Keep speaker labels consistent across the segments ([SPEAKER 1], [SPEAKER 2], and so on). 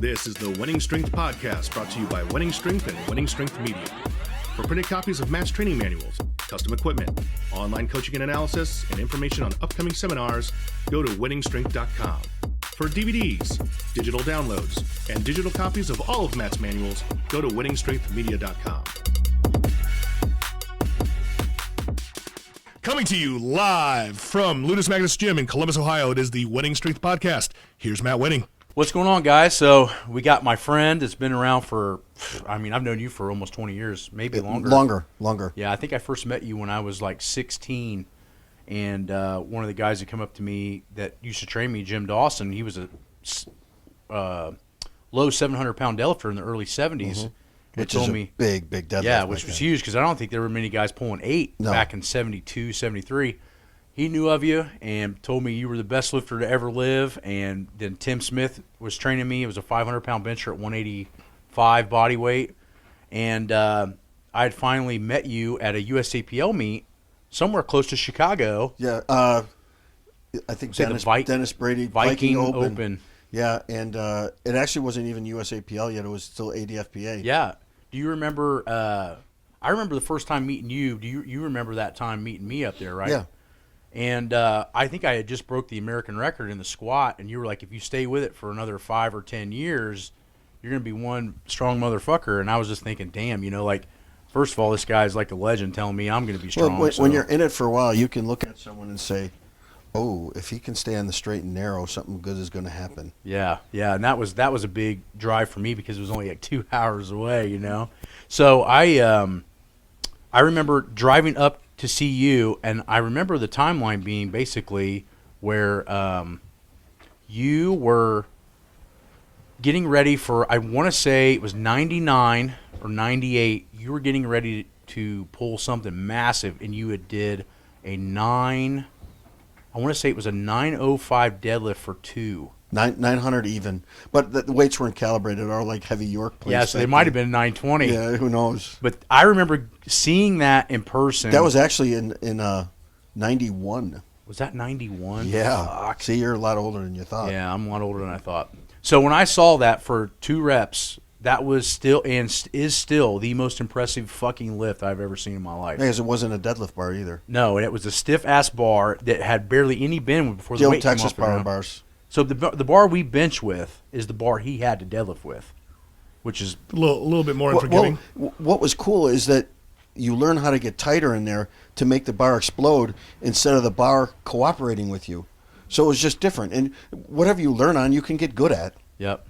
[SPEAKER 1] This is the Wenning Strength Podcast, brought to you by Wenning Strength and Wenning Strength Media. For printed copies of match training manuals, custom equipment, online coaching and analysis, and information on upcoming seminars, go to wenningstrength.com. For DVDs, digital downloads, and digital copies of all of Matt's manuals, go to wenningstrengthmedia.com. Coming to you live from Ludus Magnus Gym in Columbus, Ohio, it is the Wenning Strength Podcast. Here's Matt Wenning.
[SPEAKER 2] What's going on, guys? So we got my friend that's been around for, I've known you for almost 20 years, maybe longer. Longer. Yeah, I think I first met you when I was like 16, and one of the guys that come up to me that used to train me, Jim Dawson, he was a low 700-pound deadlifter in the early 70s. Mm-hmm.
[SPEAKER 3] Which is a big deadlift.
[SPEAKER 2] Yeah, which was huge because I don't think there were many guys pulling 8 back in 72, 73. He knew of you and told me you were the best lifter to ever live. And then Tim Smith was training me. It was a 500-pound bencher at 185 body weight. And I had finally met you at a USAPL meet somewhere close to Chicago.
[SPEAKER 3] Yeah, I think Dennis Brady
[SPEAKER 2] Viking Open.
[SPEAKER 3] Yeah, and it actually wasn't even USAPL yet. It was still ADFPA.
[SPEAKER 2] Yeah. Do you remember I remember the first time meeting you. Do you remember that time meeting me up there, right?
[SPEAKER 3] Yeah.
[SPEAKER 2] And I think I had just broke the American record in the squat, and you were like, if you stay with it for another 5 or 10 years, you're going to be one strong motherfucker. And I was just thinking, damn, first of all, this guy's like a legend telling me I'm going to be strong.
[SPEAKER 3] Well, when you're in it for a while, you can look at someone and say, oh, if he can stay on the straight and narrow, something good is going to happen.
[SPEAKER 2] Yeah, and that was a big drive for me because it was only like 2 hours away, So I remember driving up to see you, and I remember the timeline being basically where you were getting ready for, I want to say it was 99 or 98, you were getting ready to pull something massive, and you did a 905 deadlift for 2.
[SPEAKER 3] 900 even, but the weights weren't calibrated. Are like heavy York plates.
[SPEAKER 2] Yeah, so they might have been 920.
[SPEAKER 3] Yeah, who knows?
[SPEAKER 2] But I remember seeing that in person.
[SPEAKER 3] That was actually in 91.
[SPEAKER 2] Was that 91?
[SPEAKER 3] Yeah.
[SPEAKER 2] Fuck.
[SPEAKER 3] See, you're a lot older than you thought.
[SPEAKER 2] Yeah, I'm a lot older than I thought. So when I saw that for 2 reps, that was still and is still the most impressive fucking lift I've ever seen in my life.
[SPEAKER 3] Because it wasn't a deadlift bar either.
[SPEAKER 2] No, and it was a stiff ass bar that had barely any bend before the weight came off
[SPEAKER 3] Texas power bars.
[SPEAKER 2] So the bar we bench with is the bar he had to deadlift with, which is
[SPEAKER 1] a little bit more unforgiving.
[SPEAKER 3] What was cool is that you learn how to get tighter in there to make the bar explode instead of the bar cooperating with you. So it was just different. And whatever you learn on, you can get good at.
[SPEAKER 2] Yep.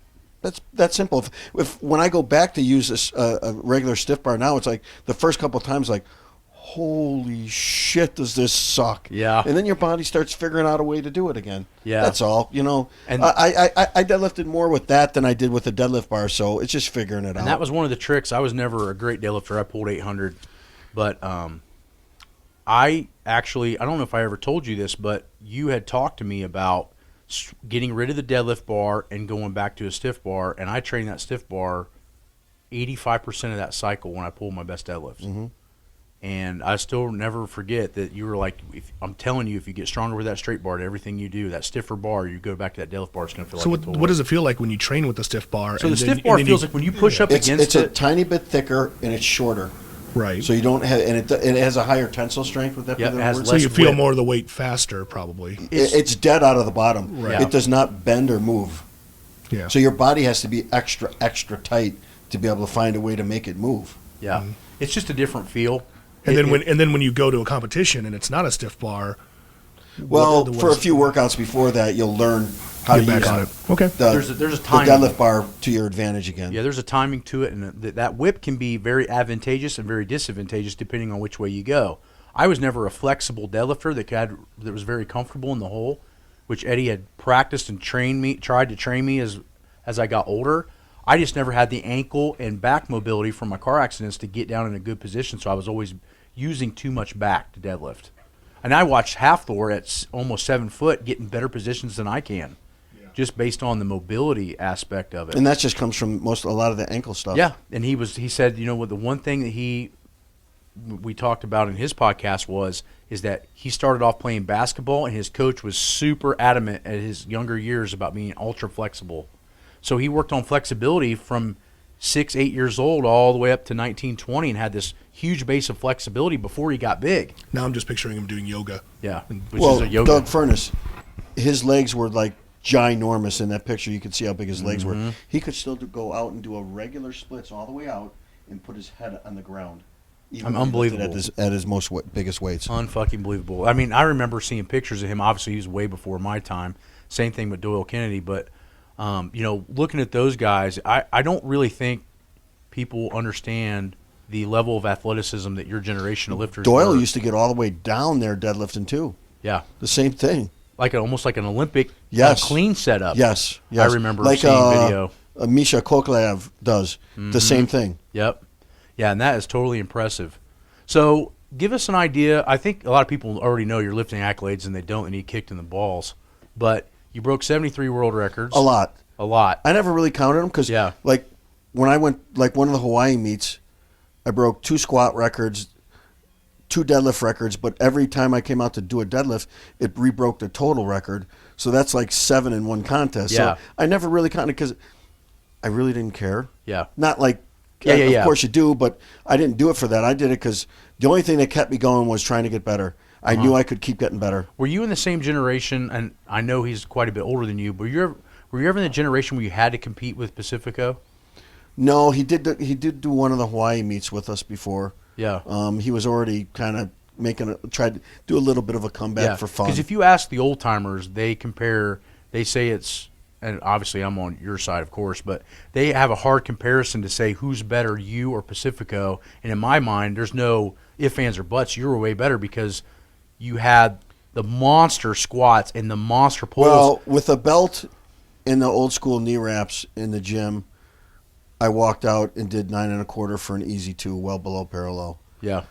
[SPEAKER 3] That's simple. If when I go back to use a regular stiff bar now, it's like the first couple of times, like, holy shit, does this suck?
[SPEAKER 2] Yeah.
[SPEAKER 3] And then your body starts figuring out a way to do it again.
[SPEAKER 2] Yeah.
[SPEAKER 3] That's all. And I deadlifted more with that than I did with the deadlift bar, so it's just figuring it out.
[SPEAKER 2] And that was one of the tricks. I was never a great deadlifter. I pulled 800. But I don't know if I ever told you this, but you had talked to me about getting rid of the deadlift bar and going back to a stiff bar, and I trained that stiff bar 85% of that cycle when I pulled my best deadlifts. Mm-hmm. And I still never forget that you were like, I'm telling you, if you get stronger with that straight bar, everything you do, that stiffer bar, you go back to that deadlift bar, it's going to feel like a tool.
[SPEAKER 1] What does it feel like when you train with the stiff bar?
[SPEAKER 2] So the stiff bar feels like when you push up against it.
[SPEAKER 3] It's a tiny bit thicker and it's shorter.
[SPEAKER 1] Right.
[SPEAKER 3] So you don't have, and it has a higher tensile strength with that.
[SPEAKER 2] Yeah,
[SPEAKER 1] so you feel more of the weight faster, probably.
[SPEAKER 3] It's dead out of the bottom.
[SPEAKER 1] Right.
[SPEAKER 3] It does not bend or move.
[SPEAKER 1] Yeah.
[SPEAKER 3] So your body has to be extra tight to be able to find a way to make it move.
[SPEAKER 2] Yeah. Mm-hmm. It's just a different feel.
[SPEAKER 1] And then when you go to a competition and it's not a stiff bar,
[SPEAKER 3] for a few workouts before that, you'll learn how to use
[SPEAKER 1] it. Okay.
[SPEAKER 2] There's a timing.
[SPEAKER 3] The deadlift bar to your advantage again.
[SPEAKER 2] Yeah, there's a timing to it, and that whip can be very advantageous and very disadvantageous depending on which way you go. I was never a flexible deadlifter that was very comfortable in the hole, which Eddie had practiced and tried to train me as I got older. I just never had the ankle and back mobility from my car accidents to get down in a good position, so I was always using too much back to deadlift. And I watched Halfthor at almost 7 foot getting better positions than I can, just based on the mobility aspect of it.
[SPEAKER 3] And that just comes from a lot of the ankle stuff.
[SPEAKER 2] Yeah, and he said, what the one thing that we talked about in his podcast is that he started off playing basketball, and his coach was super adamant at his younger years about being ultra flexible. So he worked on flexibility from 6, 8 years old all the way up to 19, 20 and had this huge base of flexibility before he got big.
[SPEAKER 1] Now I'm just picturing him doing yoga.
[SPEAKER 2] Yeah, which is a yoga.
[SPEAKER 3] Doug Furness, his legs were like ginormous in that picture. You could see how big his legs were. He could still go out and do a regular splits all the way out and put his head on the ground. Even
[SPEAKER 2] Unbelievable.
[SPEAKER 3] At his biggest weights.
[SPEAKER 2] Unfucking believable. I mean, I remember seeing pictures of him. Obviously, he was way before my time. Same thing with Doyle Kennedy. But, looking at those guys, I don't really think people understand the level of athleticism that your generation of lifters
[SPEAKER 3] Doyle
[SPEAKER 2] were.
[SPEAKER 3] used to get all the way down there deadlifting too.
[SPEAKER 2] Yeah.
[SPEAKER 3] The same thing.
[SPEAKER 2] Almost like an Olympic
[SPEAKER 3] Yes.
[SPEAKER 2] clean setup.
[SPEAKER 3] Yes.
[SPEAKER 2] I remember
[SPEAKER 3] like,
[SPEAKER 2] seeing video.
[SPEAKER 3] Misha Koklev does the same thing.
[SPEAKER 2] Yep. Yeah, and that is totally impressive. So give us an idea. I think a lot of people already know your lifting accolades, and they don't. They need kicked in the balls. But you broke 73 world records.
[SPEAKER 3] A lot.
[SPEAKER 2] I
[SPEAKER 3] never really counted them because, like, when I went, like, one of the Hawaii meets, I broke 2 squat records, 2 deadlift records, but every time I came out to do a deadlift, it re-broke the total record. So that's like 7 in one contest.
[SPEAKER 2] Yeah.
[SPEAKER 3] So I never really counted because I really didn't care.
[SPEAKER 2] Yeah.
[SPEAKER 3] Not like,
[SPEAKER 2] Yeah.
[SPEAKER 3] of course you do, but I didn't do it for that. I did it because the only thing that kept me going was trying to get better. I knew I could keep getting better.
[SPEAKER 2] Were you in the same generation, and I know he's quite a bit older than you, but were you ever in the generation where you had to compete with Pacifico?
[SPEAKER 3] No, he did do one of the Hawaii meets with us before.
[SPEAKER 2] Yeah.
[SPEAKER 3] He was already kind of tried to do a little bit of a comeback for fun.
[SPEAKER 2] Because if you ask the old timers, they say it's, and obviously I'm on your side, of course, but they have a hard comparison to say who's better, you or Pacifico. And in my mind, there's no ifs, ands, or buts. You were way better because you had the monster squats and the monster pulls.
[SPEAKER 3] Well, with a belt and the old school knee wraps in the gym, I walked out and did 9 1/4 for an easy 2, well below parallel.
[SPEAKER 2] Yeah.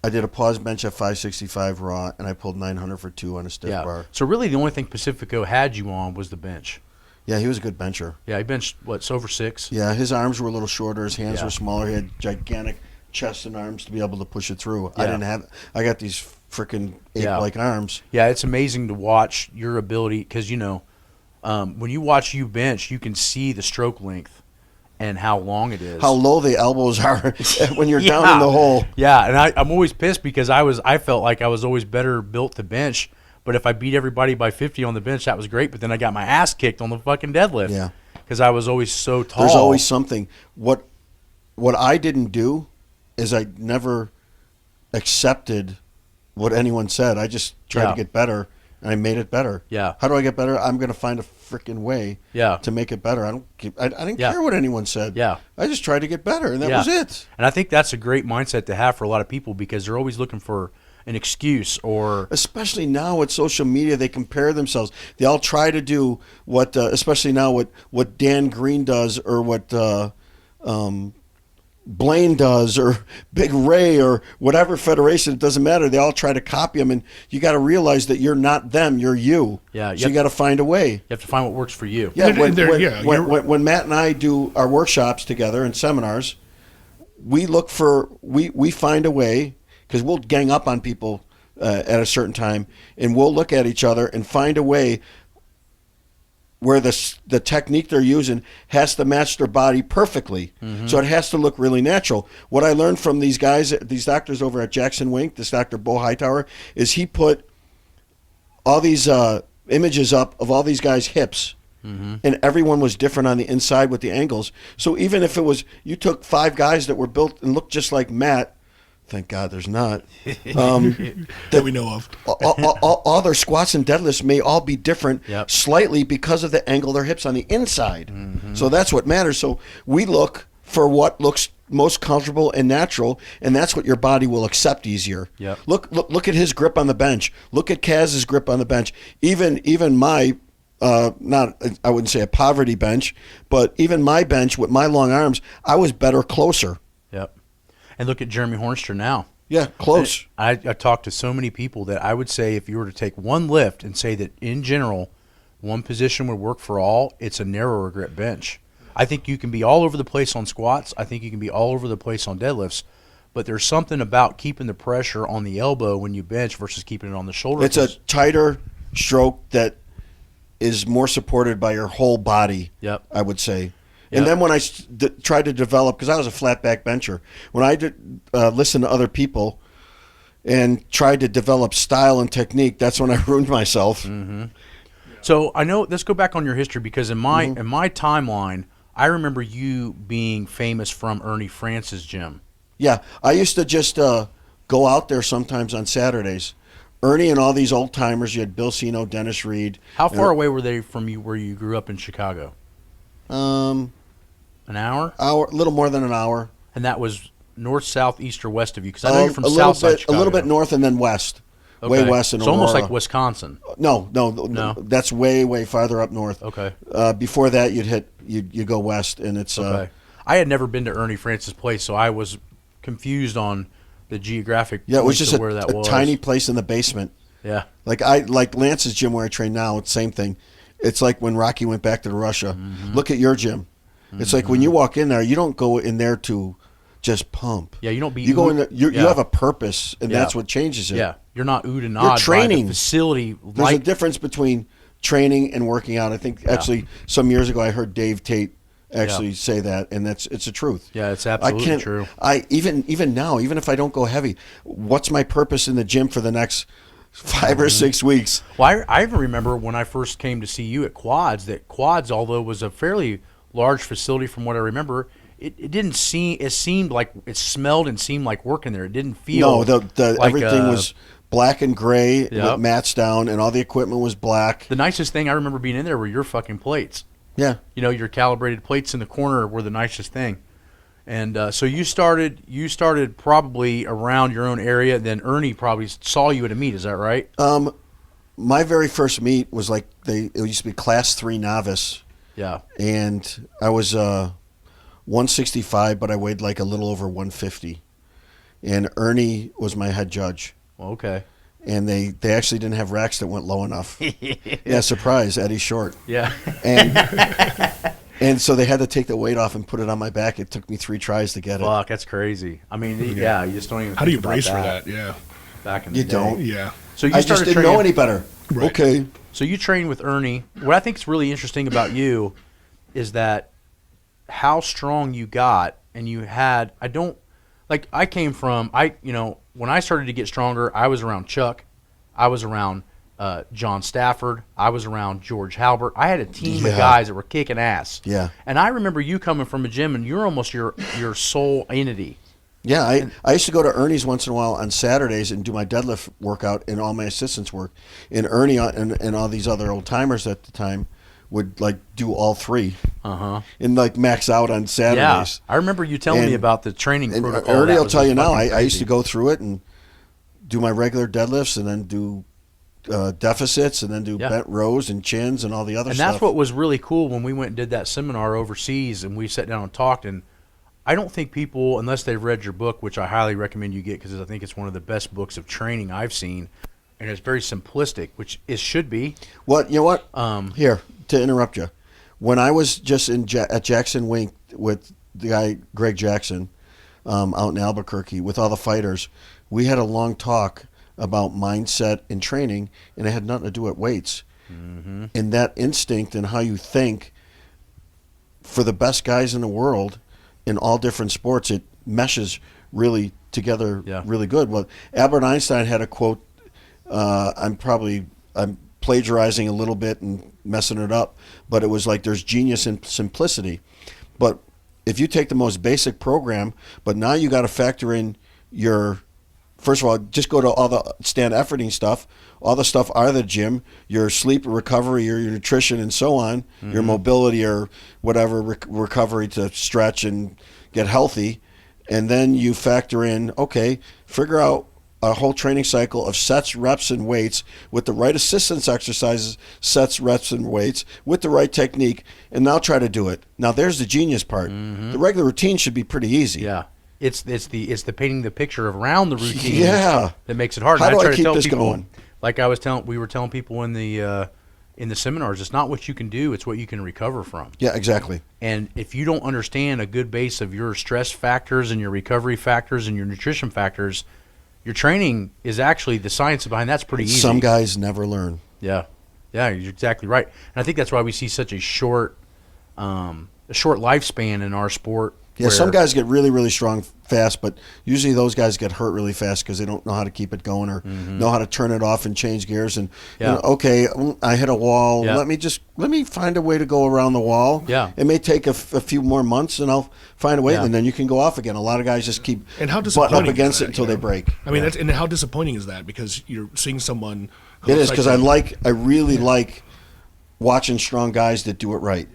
[SPEAKER 3] I did a pause bench at 565 raw, and I pulled 900 for 2 on a stiff bar.
[SPEAKER 2] So really the only thing Pacifico had you on was the bench.
[SPEAKER 3] Yeah, he was a good bencher.
[SPEAKER 2] Yeah, he benched, over 6?
[SPEAKER 3] Yeah, his arms were a little shorter. His hands were smaller. He had gigantic chest and arms to be able to push it through.
[SPEAKER 2] Yeah.
[SPEAKER 3] I got these freaking ape-like arms.
[SPEAKER 2] Yeah, it's amazing to watch your ability because, when you watch you bench, you can see the stroke length and how long it is.
[SPEAKER 3] How low the elbows are when you're down in the hole.
[SPEAKER 2] Yeah, and I'm always pissed because I felt like I was always better built to bench, but if I beat everybody by 50 on the bench, that was great, but then I got my ass kicked on the fucking deadlift.
[SPEAKER 3] Yeah.
[SPEAKER 2] Because I was always so tall.
[SPEAKER 3] There's always something. What I didn't do is I never accepted what anyone said. I just tried to get better, and I made it better.
[SPEAKER 2] Yeah.
[SPEAKER 3] How do I get better? I'm going to find a freaking way to make it better. I didn't care what anyone said.
[SPEAKER 2] Yeah.
[SPEAKER 3] I just tried to get better, and that was it.
[SPEAKER 2] And I think that's a great mindset to have for a lot of people because they're always looking for an excuse or...
[SPEAKER 3] Especially now with social media, they compare themselves. They all try to do what, especially now, what Dan Green does or what Blaine does or Big Ray or whatever federation. It doesn't matter. They all try to copy them, and you got to realize that you're not them. You're you.
[SPEAKER 2] Yeah.
[SPEAKER 3] So you got to find a way.
[SPEAKER 2] You have to find what works for you.
[SPEAKER 3] Yeah. When Matt and I do our workshops together and seminars, we find a way. Because we'll gang up on people at a certain time, and we'll look at each other and find a way where the technique they're using has to match their body perfectly. Mm-hmm. So it has to look really natural. What I learned from these guys, these doctors over at Jackson Wink, this Dr. Bo Hightower, is he put all these images up of all these guys' hips. Mm-hmm. And everyone was different on the inside with the angles. So even if it was, you took 5 guys that were built and looked just like Matt, thank God there's not.
[SPEAKER 1] That we know of.
[SPEAKER 3] all their squats and deadlifts may all be different slightly because of the angle of their hips on the inside. Mm-hmm. So that's what matters. So we look for what looks most comfortable and natural, and that's what your body will accept easier.
[SPEAKER 2] Yep.
[SPEAKER 3] Look at his grip on the bench. Look at Kaz's grip on the bench. Even my I wouldn't say a poverty bench, but even my bench with my long arms, I was better closer.
[SPEAKER 2] Yep. And look at Jeremy Hornster now.
[SPEAKER 3] Yeah, close.
[SPEAKER 2] I talked to so many people that I would say if you were to take one lift and say that in general, one position would work for all, it's a narrower grip bench. I think you can be all over the place on squats. I think you can be all over the place on deadlifts. But there's something about keeping the pressure on the elbow when you bench versus keeping it on the shoulder.
[SPEAKER 3] It's a tighter stroke that is more supported by your whole body.
[SPEAKER 2] Yep.
[SPEAKER 3] I would say.
[SPEAKER 2] Yep.
[SPEAKER 3] And then when I tried to develop, because I was a flat back bencher, when I did listen to other people and tried to develop style and technique, that's when I ruined myself.
[SPEAKER 2] Mm-hmm. So I know. Let's go back on your history, because in my timeline, I remember you being famous from Ernie France's gym.
[SPEAKER 3] Yeah, I used to just go out there sometimes on Saturdays. Ernie and all these old timers. You had Bill Sino, Dennis Reed.
[SPEAKER 2] How far away were they from you where you grew up in Chicago? An hour?
[SPEAKER 3] A little more than an hour.
[SPEAKER 2] And that was north, south, east, or west of you? Because I know you're from south side Chicago.
[SPEAKER 3] A little bit north and then west.
[SPEAKER 2] Okay.
[SPEAKER 3] Way west in
[SPEAKER 2] It's
[SPEAKER 3] Aurora.
[SPEAKER 2] almost like Wisconsin.
[SPEAKER 3] No. That's way farther up north.
[SPEAKER 2] Okay.
[SPEAKER 3] Before that, you'd go west, and it's.
[SPEAKER 2] Okay. I had never been to Ernie France's place, so I was confused on the geographic.
[SPEAKER 3] Yeah, it was just
[SPEAKER 2] where that
[SPEAKER 3] a
[SPEAKER 2] was.
[SPEAKER 3] tiny place in the basement.
[SPEAKER 2] Yeah.
[SPEAKER 3] Like Lance's gym where I train now. It's the same thing. It's like when Rocky went back to Russia. Mm-hmm. Look at your gym. It's like when you walk in there, you don't go in there to just pump.
[SPEAKER 2] Yeah, you don't be.
[SPEAKER 3] You go in there. You have a purpose, and that's what changes it.
[SPEAKER 2] Yeah, you're not oohed and
[SPEAKER 3] You're
[SPEAKER 2] awed
[SPEAKER 3] training.
[SPEAKER 2] by the facility.
[SPEAKER 3] There's a difference between training and working out. I think actually some years ago I heard Dave Tate actually say that, and it's the truth.
[SPEAKER 2] Yeah, it's absolutely true.
[SPEAKER 3] Even now, even if I don't go heavy, what's my purpose in the gym for the next 5 or 6 weeks?
[SPEAKER 2] Well, I even remember when I first came to see you at Quads, that Quads, although it was a fairly large facility from what I remember, it didn't seem. It seemed like it smelled and seemed like working there. It didn't feel.
[SPEAKER 3] No,
[SPEAKER 2] like
[SPEAKER 3] everything was black and gray with mats down, and all the equipment was black.
[SPEAKER 2] The nicest thing I remember being in there were your fucking plates.
[SPEAKER 3] Yeah.
[SPEAKER 2] You know, your calibrated plates in the corner were the nicest thing. And so you started probably around your own area. Then Ernie probably saw you at a meet. Is that right?
[SPEAKER 3] My very first meet was like it used to be Class 3 novice.
[SPEAKER 2] Yeah.
[SPEAKER 3] And I was 165, but I weighed like a little over 150. And Ernie was my head judge.
[SPEAKER 2] Well, okay.
[SPEAKER 3] And they actually didn't have racks that went low enough. Yeah, surprise, Eddie's short.
[SPEAKER 2] Yeah.
[SPEAKER 3] And so they had to take the weight off and put it on my back. It took me 3 tries to get it.
[SPEAKER 2] Fuck, that's crazy. I mean, you just don't even.
[SPEAKER 1] How do you
[SPEAKER 2] think
[SPEAKER 1] brace for
[SPEAKER 2] about
[SPEAKER 1] that? Yeah.
[SPEAKER 2] Back in the
[SPEAKER 3] You
[SPEAKER 2] day.
[SPEAKER 3] don't.
[SPEAKER 1] Yeah.
[SPEAKER 2] So you
[SPEAKER 3] I
[SPEAKER 2] started
[SPEAKER 3] just didn't
[SPEAKER 2] training,
[SPEAKER 3] know any better.
[SPEAKER 1] Right.
[SPEAKER 3] Okay.
[SPEAKER 2] So you trained with Ernie. What I think is really interesting about you is that how strong you got, and you had. I came from. When I started to get stronger, I was around Chuck. I was around John Stafford. I was around George Halbert. I had a team of guys that were kicking ass.
[SPEAKER 3] Yeah.
[SPEAKER 2] And I remember you coming from a gym, and you're almost your sole entity.
[SPEAKER 3] Yeah, I used to go to Ernie's once in a while on Saturdays and do my deadlift workout and all my assistants work. And Ernie and all these other old timers at the time would like do all 3. And like max out on Saturdays.
[SPEAKER 2] Yeah, I remember you telling me about the training
[SPEAKER 3] And
[SPEAKER 2] protocol.
[SPEAKER 3] Ernie
[SPEAKER 2] That
[SPEAKER 3] will
[SPEAKER 2] was
[SPEAKER 3] tell you now,
[SPEAKER 2] fucking
[SPEAKER 3] I used to
[SPEAKER 2] crazy.
[SPEAKER 3] go through it and do my regular deadlifts and then do deficits and then do bent rows and chins and all the other
[SPEAKER 2] And
[SPEAKER 3] stuff.
[SPEAKER 2] that's what was really cool when we went and did that seminar overseas, and we sat down and talked. And I don't think people, unless they've read your book, which I highly recommend you get, because I think it's one of the best books of training I've seen, and it's very simplistic, which it should be.
[SPEAKER 3] What you know what? Here to interrupt you, when I was just at Jackson Wink with the guy Greg Jackson out in Albuquerque with all the fighters, we had a long talk about mindset and training, and it had nothing to do with weights. Mm-hmm. And that instinct and how you think, for the best guys in the world in all different sports, it meshes really together really good. Well, Albert Einstein had a quote. I'm plagiarizing a little bit and messing it up, but it was like there's genius in simplicity. But if you take the most basic program, but now you got to factor in your, first of all, just go to all the stand efforting stuff, all the stuff out of the gym, your sleep recovery, your nutrition and so on, your mobility or whatever recovery to stretch and get healthy. And then you factor in, okay, figure out a whole training cycle of sets, reps, and weights with the right assistance exercises, sets, reps, and weights with the right technique, and now try to do it. Now there's the genius part. The regular routine should be pretty easy.
[SPEAKER 2] Yeah. It's the painting the picture around the routine
[SPEAKER 3] Yeah.
[SPEAKER 2] that makes it hard.
[SPEAKER 3] How
[SPEAKER 2] And
[SPEAKER 3] do
[SPEAKER 2] try
[SPEAKER 3] I
[SPEAKER 2] to
[SPEAKER 3] keep
[SPEAKER 2] tell
[SPEAKER 3] this
[SPEAKER 2] people,
[SPEAKER 3] going?
[SPEAKER 2] like we were telling people in the seminars, it's not what you can do, it's what you can recover from.
[SPEAKER 3] Yeah, exactly.
[SPEAKER 2] And if you don't understand a good base of your stress factors and your recovery factors and your nutrition factors, your training is actually the science behind that's pretty easy.
[SPEAKER 3] Some guys never learn.
[SPEAKER 2] Yeah. Yeah, you're exactly right. And I think that's why we see such a short lifespan in our sport.
[SPEAKER 3] Yeah, some guys get really, really strong fast, but usually those guys get hurt really fast because they don't know how to keep it going or know how to turn it off and change gears. And okay, I hit a wall.
[SPEAKER 2] Yeah.
[SPEAKER 3] Let me find a way to go around the wall.
[SPEAKER 2] Yeah.
[SPEAKER 3] It may take a few more months, and I'll find a way,
[SPEAKER 2] Yeah.
[SPEAKER 3] and then you can go off again. A lot of guys just keep
[SPEAKER 1] And how
[SPEAKER 3] butting
[SPEAKER 1] disappointing
[SPEAKER 3] up against
[SPEAKER 1] is
[SPEAKER 3] it
[SPEAKER 1] that,
[SPEAKER 3] until they break.
[SPEAKER 1] I mean, and how disappointing is that? Because you're seeing someone.
[SPEAKER 3] It is because I really like watching strong guys that do it right.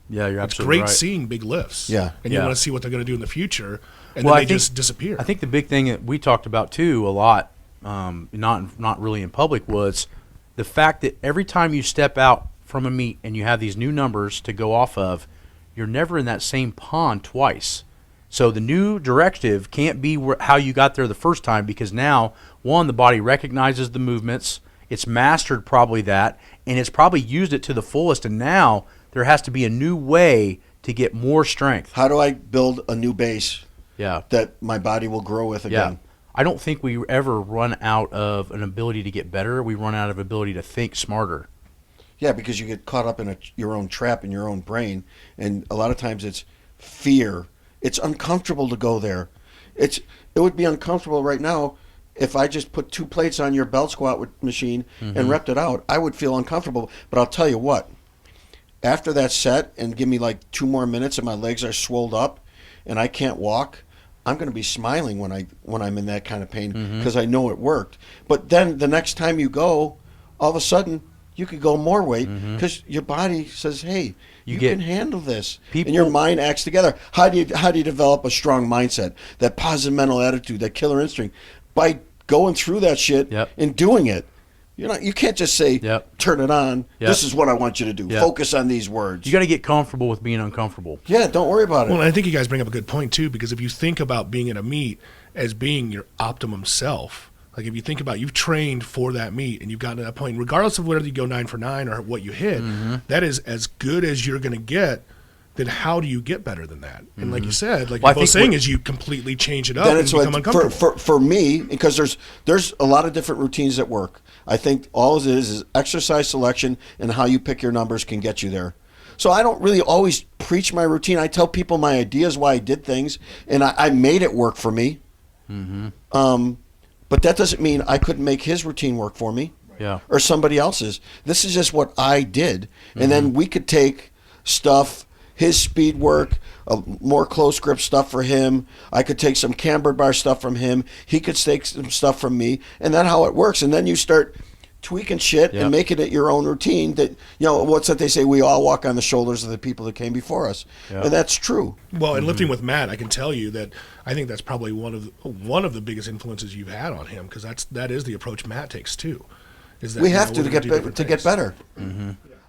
[SPEAKER 2] Yeah, you're
[SPEAKER 1] It's
[SPEAKER 2] absolutely
[SPEAKER 1] great
[SPEAKER 2] right.
[SPEAKER 1] seeing big lifts.
[SPEAKER 3] Yeah.
[SPEAKER 1] And you
[SPEAKER 2] Yeah.
[SPEAKER 1] want to see what they're going to do in the future, and
[SPEAKER 2] Well,
[SPEAKER 1] then
[SPEAKER 2] I
[SPEAKER 1] they
[SPEAKER 2] think-
[SPEAKER 1] just disappear.
[SPEAKER 2] I think the big thing that we talked about too a lot, not really in public, was the fact that every time you step out from a meet and you have these new numbers to go off of, you're never in that same pond twice. So the new directive can't be how you got there the first time, because now, one, the body recognizes the movements, it's mastered probably that, and it's probably used it to the fullest, and now there has to be a new way to get more strength.
[SPEAKER 3] How do I build a new base
[SPEAKER 2] Yeah.
[SPEAKER 3] that my body will grow with
[SPEAKER 2] Yeah.
[SPEAKER 3] again?
[SPEAKER 2] I don't think we ever run out of an ability to get better. We run out of ability to think smarter.
[SPEAKER 3] Yeah, because you get caught up in your own trap in your own brain, and a lot of times it's fear. It's uncomfortable to go there. It would be uncomfortable right now if I just put 2 plates on your belt squat machine and repped it out. I would feel uncomfortable. But I'll tell you what, after that set and give me like 2 more minutes and my legs are swolled up and I can't walk, I'm going to be smiling when I'm in that kind of pain because I know it worked. But then the next time you go, all of a sudden you could go more weight because your body says, "Hey, you can handle this," and your mind acts together. How do you develop a strong mindset, that positive mental attitude, that killer instinct? By going through that shit and doing it. You can't just say, turn it on. This is what I want you to do. Focus on these words.
[SPEAKER 2] You got to get comfortable with being uncomfortable.
[SPEAKER 3] Yeah, don't worry about it.
[SPEAKER 1] Well, and I think you guys bring up a good point too, because if you think about being at a meet as being your optimum self, like if you think about you've trained for that meet and you've gotten to that point, regardless of whether you go 9 for 9 or what you hit, that is as good as you're going to get. Then how do you get better than that? And like you said, like you're both saying, is you completely change it up and become uncomfortable.
[SPEAKER 3] For me, because there's a lot of different routines that work. I think all it is exercise selection and how you pick your numbers can get you there. So I don't really always preach my routine. I tell people my ideas, why I did things, and I made it work for me. But that doesn't mean I couldn't make his routine work for me or somebody else's. This is just what I did. And then we could take stuff, his speed work, more close grip stuff for him. I could take some cambered bar stuff from him. He could take some stuff from me. And that's how it works. And then you start tweaking shit and making it your own routine. That, what's that they say? We all walk on the shoulders of the people that came before us. And that's true.
[SPEAKER 1] Well, and lifting with Matt, I can tell you that I think that's probably one of the biggest influences you've had on him, because that is the approach Matt takes too. Is that
[SPEAKER 3] we have to get better.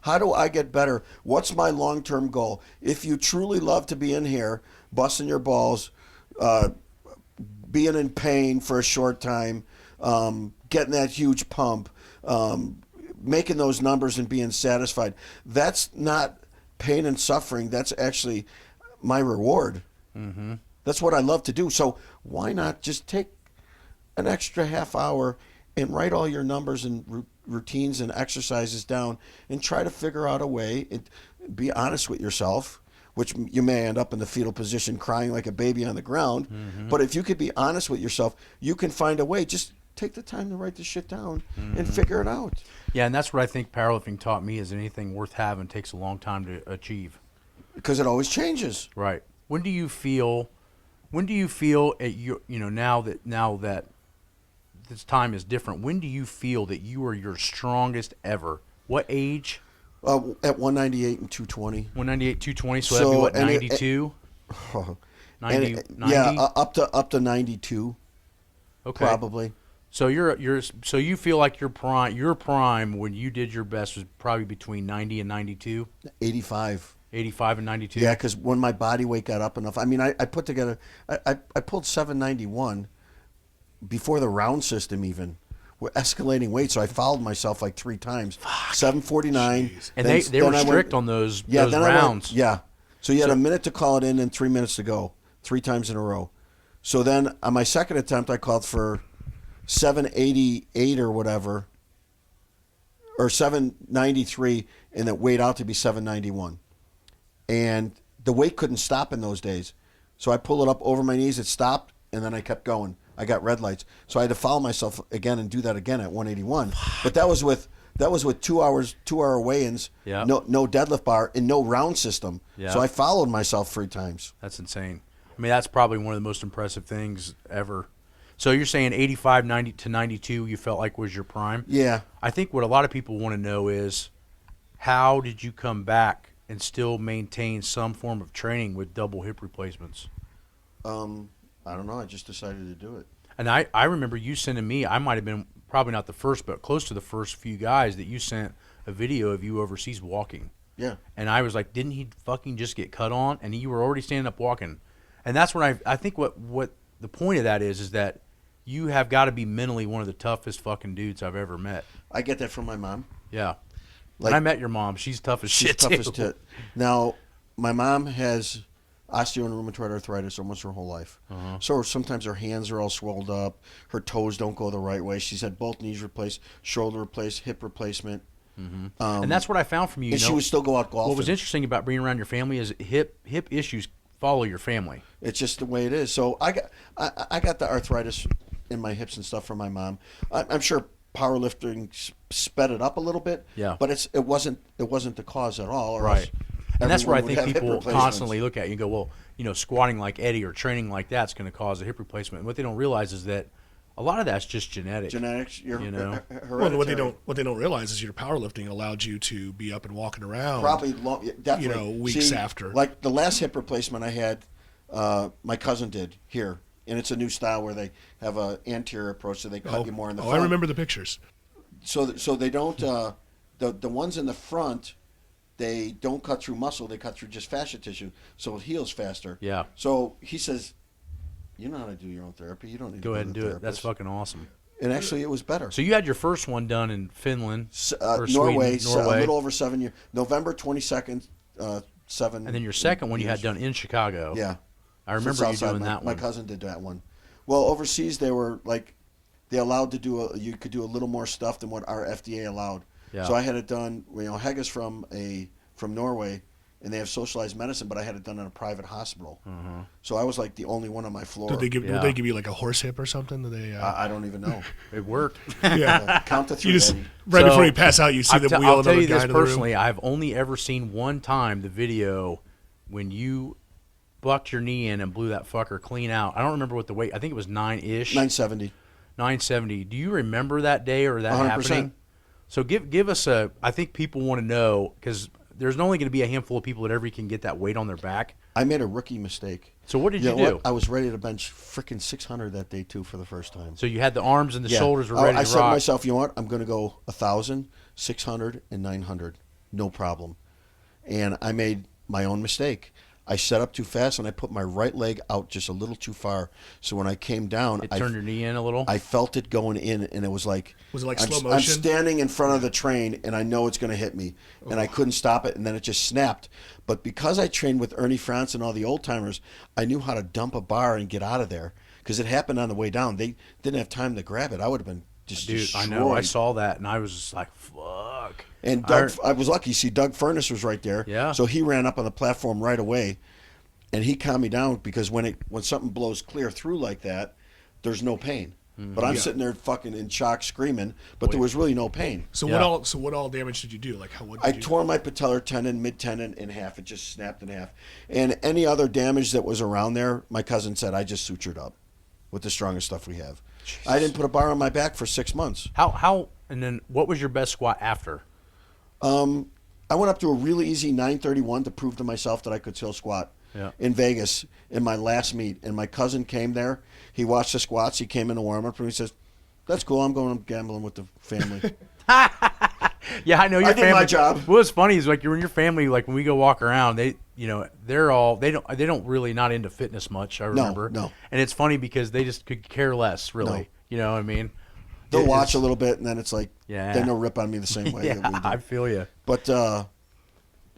[SPEAKER 3] How do I get better? What's my long-term goal? If you truly love to be in here, busting your balls, being in pain for a short time, getting that huge pump, making those numbers and being satisfied, that's not pain and suffering. That's actually my reward. That's what I love to do. So why not just take an extra half hour and write all your numbers and routines and exercises down and try to figure out a way and be honest with yourself, which you may end up in the fetal position crying like a baby on the ground. But if you could be honest with yourself, you can find a way. Just take the time to write this shit down and figure it out.
[SPEAKER 2] Yeah, and that's what I think powerlifting taught me, is anything worth having takes a long time to achieve.
[SPEAKER 3] Because it always changes.
[SPEAKER 2] Right. When do you feel at your, now that this time is different, when do you feel that you are your strongest ever? What age?
[SPEAKER 3] At 198 and 220.
[SPEAKER 2] 198, 220, so that'd be what, 92? 90?
[SPEAKER 3] Yeah, up to 92.
[SPEAKER 2] Okay.
[SPEAKER 3] Probably.
[SPEAKER 2] So you feel like your prime when you did your best was probably between 90 and 92?
[SPEAKER 3] 85.
[SPEAKER 2] 85 and 92?
[SPEAKER 3] Yeah, because when my body weight got up enough, I mean, I put together, I pulled 791 before the round system even. We're escalating weight, so I fouled myself like 3 times. 749.
[SPEAKER 2] And they were strict on those rounds.
[SPEAKER 3] So you had a minute to call it in and 3 minutes to go, 3 times in a row. So then on my second attempt, I called for 788 or whatever, or 793, and it weighed out to be 791. And the weight couldn't stop in those days. So I pulled it up over my knees, it stopped, and then I kept going. I got red lights. So I had to follow myself again and do that again at 181. But that was with 2-hour weigh-ins,
[SPEAKER 2] Yeah.
[SPEAKER 3] no deadlift bar, and no round system.
[SPEAKER 2] Yeah.
[SPEAKER 3] So I followed myself 3 times.
[SPEAKER 2] That's insane. I mean, that's probably one of the most impressive things ever. So you're saying 85, 90 to 92 you felt like was your prime?
[SPEAKER 3] Yeah.
[SPEAKER 2] I think what a lot of people want to know is how did you come back and still maintain some form of training with double hip replacements?
[SPEAKER 3] I don't know. I just decided to do it.
[SPEAKER 2] And I remember you sending me, I might have been probably not the first, but close to the first few guys that you sent a video of you overseas walking.
[SPEAKER 3] Yeah.
[SPEAKER 2] And I was like, didn't he fucking just get cut on? And you were already standing up walking. And that's when I think what the point of that is that you have got to be mentally one of the toughest fucking dudes I've ever met.
[SPEAKER 3] I get that from my mom.
[SPEAKER 2] Yeah.
[SPEAKER 3] Like,
[SPEAKER 2] When I met your mom, she's tough as
[SPEAKER 3] she's
[SPEAKER 2] shit
[SPEAKER 3] tough
[SPEAKER 2] too.
[SPEAKER 3] as tit. Now, my mom has osteo and rheumatoid arthritis almost her whole life. So sometimes her hands are all swelled up. Her toes don't go the right way. She's had both knees replaced, shoulder replaced, hip replacement.
[SPEAKER 2] And that's what I found from you.
[SPEAKER 3] And
[SPEAKER 2] you
[SPEAKER 3] she
[SPEAKER 2] know,
[SPEAKER 3] would still go out golfing.
[SPEAKER 2] what was interesting about being around your family is hip issues follow your family.
[SPEAKER 3] It's just the way it is. So I got the arthritis in my hips and stuff from my mom. I'm sure powerlifting sped it up a little bit.
[SPEAKER 2] Yeah.
[SPEAKER 3] But it wasn't the cause at all. Or
[SPEAKER 2] Right.
[SPEAKER 3] else
[SPEAKER 2] And that's where I
[SPEAKER 3] everyone would
[SPEAKER 2] think
[SPEAKER 3] have hip
[SPEAKER 2] people
[SPEAKER 3] replacements.
[SPEAKER 2] constantly look at you and go, well, you know, squatting like Eddie or training like that's going to cause a hip replacement. And what they don't realize is that a lot of that's just genetic.
[SPEAKER 3] Genetics,
[SPEAKER 2] You know?
[SPEAKER 3] hereditary.
[SPEAKER 1] Well, what they don't realize is your powerlifting allowed you to be up and walking around.
[SPEAKER 3] Probably definitely.
[SPEAKER 1] weeks after.
[SPEAKER 3] Like the last hip replacement I had, my cousin did here, and it's a new style where they have a anterior approach, so they cut you more in the front.
[SPEAKER 1] I remember the pictures.
[SPEAKER 3] So they don't the ones in the front, they don't cut through muscle, they cut through just fascia tissue, so it heals faster.
[SPEAKER 2] Yeah.
[SPEAKER 3] So he says, you know how to do your own therapy. You don't need
[SPEAKER 2] Go
[SPEAKER 3] to
[SPEAKER 2] ahead and
[SPEAKER 3] to
[SPEAKER 2] do
[SPEAKER 3] a
[SPEAKER 2] it. That's
[SPEAKER 3] therapist."
[SPEAKER 2] fucking awesome.
[SPEAKER 3] And actually, it was better.
[SPEAKER 2] So you had your first one done in Finland, or
[SPEAKER 3] Norway,
[SPEAKER 2] Sweden,
[SPEAKER 3] a little over 7 years. November 22nd, 7.
[SPEAKER 2] and then your second one you had done in Chicago.
[SPEAKER 3] Yeah.
[SPEAKER 2] I remember
[SPEAKER 3] For
[SPEAKER 2] you
[SPEAKER 3] Southside.
[SPEAKER 2] doing that
[SPEAKER 3] My
[SPEAKER 2] one.
[SPEAKER 3] cousin did that one. Well, overseas they were like, they allowed to do you could do a little more stuff than what our FDA allowed.
[SPEAKER 2] Yeah.
[SPEAKER 3] So I had it done. You know, Hega's from Norway, and they have socialized medicine, but I had it done in a private hospital. So I was like the only one on my floor.
[SPEAKER 1] Did
[SPEAKER 2] Yeah.
[SPEAKER 1] they give you like a horse hip or something? Did they?
[SPEAKER 3] I don't even know.
[SPEAKER 2] It worked.
[SPEAKER 1] Yeah.
[SPEAKER 3] Count to
[SPEAKER 1] You
[SPEAKER 3] 3,
[SPEAKER 1] just
[SPEAKER 3] Eddie.
[SPEAKER 1] right
[SPEAKER 2] So,
[SPEAKER 1] before you pass out, you see them wheel
[SPEAKER 2] I'll tell
[SPEAKER 1] another
[SPEAKER 2] you
[SPEAKER 1] guy
[SPEAKER 2] this
[SPEAKER 1] into the room.
[SPEAKER 2] personally. I've only ever seen one time the video when you bucked your knee in and blew that fucker clean out. I don't remember what the weight. I think it was 9-ish.
[SPEAKER 3] 970.
[SPEAKER 2] 970. Do you remember that day or that
[SPEAKER 3] 100%.
[SPEAKER 2] happening? So give us a. I think people want to know because there's only going to be a handful of people that ever can get that weight on their back.
[SPEAKER 3] I made a rookie mistake.
[SPEAKER 2] So what did you
[SPEAKER 3] know
[SPEAKER 2] do?
[SPEAKER 3] what? I was ready to bench freaking 600 that day too for the first time.
[SPEAKER 2] So you had the arms and the
[SPEAKER 3] Yeah.
[SPEAKER 2] shoulders were ready
[SPEAKER 3] I
[SPEAKER 2] to
[SPEAKER 3] said
[SPEAKER 2] rock.
[SPEAKER 3] to myself, you know what? I'm going to go 1,000, 600, and 900. No problem. And I made my own mistake. I set up too fast, and I put my right leg out just a little too far. So when I came down,
[SPEAKER 2] It turned your knee in a little.
[SPEAKER 3] I felt it going in, and it was like...
[SPEAKER 1] Was it like
[SPEAKER 3] I'm,
[SPEAKER 1] slow
[SPEAKER 3] I'm
[SPEAKER 1] motion?
[SPEAKER 3] standing in front of the train, and I know it's going to hit me. And I couldn't stop it, and then it just snapped. But because I trained with Ernie France and all the old-timers, I knew how to dump a bar and get out of there. Because it happened on the way down. They didn't have time to grab it. I would have been just
[SPEAKER 2] Dude,
[SPEAKER 3] destroyed.
[SPEAKER 2] I know. I saw that, and I was just like, fuck.
[SPEAKER 3] And Doug, I was lucky. See, Doug Furness was right there.
[SPEAKER 2] Yeah.
[SPEAKER 3] So he ran up on the platform right away, and he calmed me down because when something blows clear through like that, there's no pain. But I'm sitting there fucking in shock, screaming. But there was really no pain.
[SPEAKER 1] So
[SPEAKER 2] Yeah.
[SPEAKER 1] what all damage did you do? Like what did
[SPEAKER 3] I
[SPEAKER 1] you
[SPEAKER 3] tore my patellar tendon, mid tendon in half. It just snapped in half. And any other damage that was around there, my cousin said I just sutured up with the strongest stuff we have. I didn't put a bar on my back for 6 months.
[SPEAKER 2] How? And then what was your best squat after?
[SPEAKER 3] I went up to a really easy 931 to prove to myself that I could still squat.
[SPEAKER 2] Yeah.
[SPEAKER 3] In Vegas in my last meet, and my cousin came there. He watched the squats. He came in to warm up, and he says, "That's cool. I'm going gambling with the family."
[SPEAKER 2] Yeah, I know your
[SPEAKER 3] I did
[SPEAKER 2] family.
[SPEAKER 3] my job.
[SPEAKER 2] What's funny is like you're in your family. Like when we go walk around, they don't really not into fitness much. I remember.
[SPEAKER 3] no.
[SPEAKER 2] And it's funny because they just could care less, really.
[SPEAKER 3] No.
[SPEAKER 2] You know what I mean?
[SPEAKER 3] They'll
[SPEAKER 2] It
[SPEAKER 3] watch
[SPEAKER 2] is-
[SPEAKER 3] a little bit, and then it's like
[SPEAKER 2] Yeah.
[SPEAKER 3] they don't rip on me the same way that we
[SPEAKER 2] Yeah,
[SPEAKER 3] do.
[SPEAKER 2] I feel you.
[SPEAKER 3] But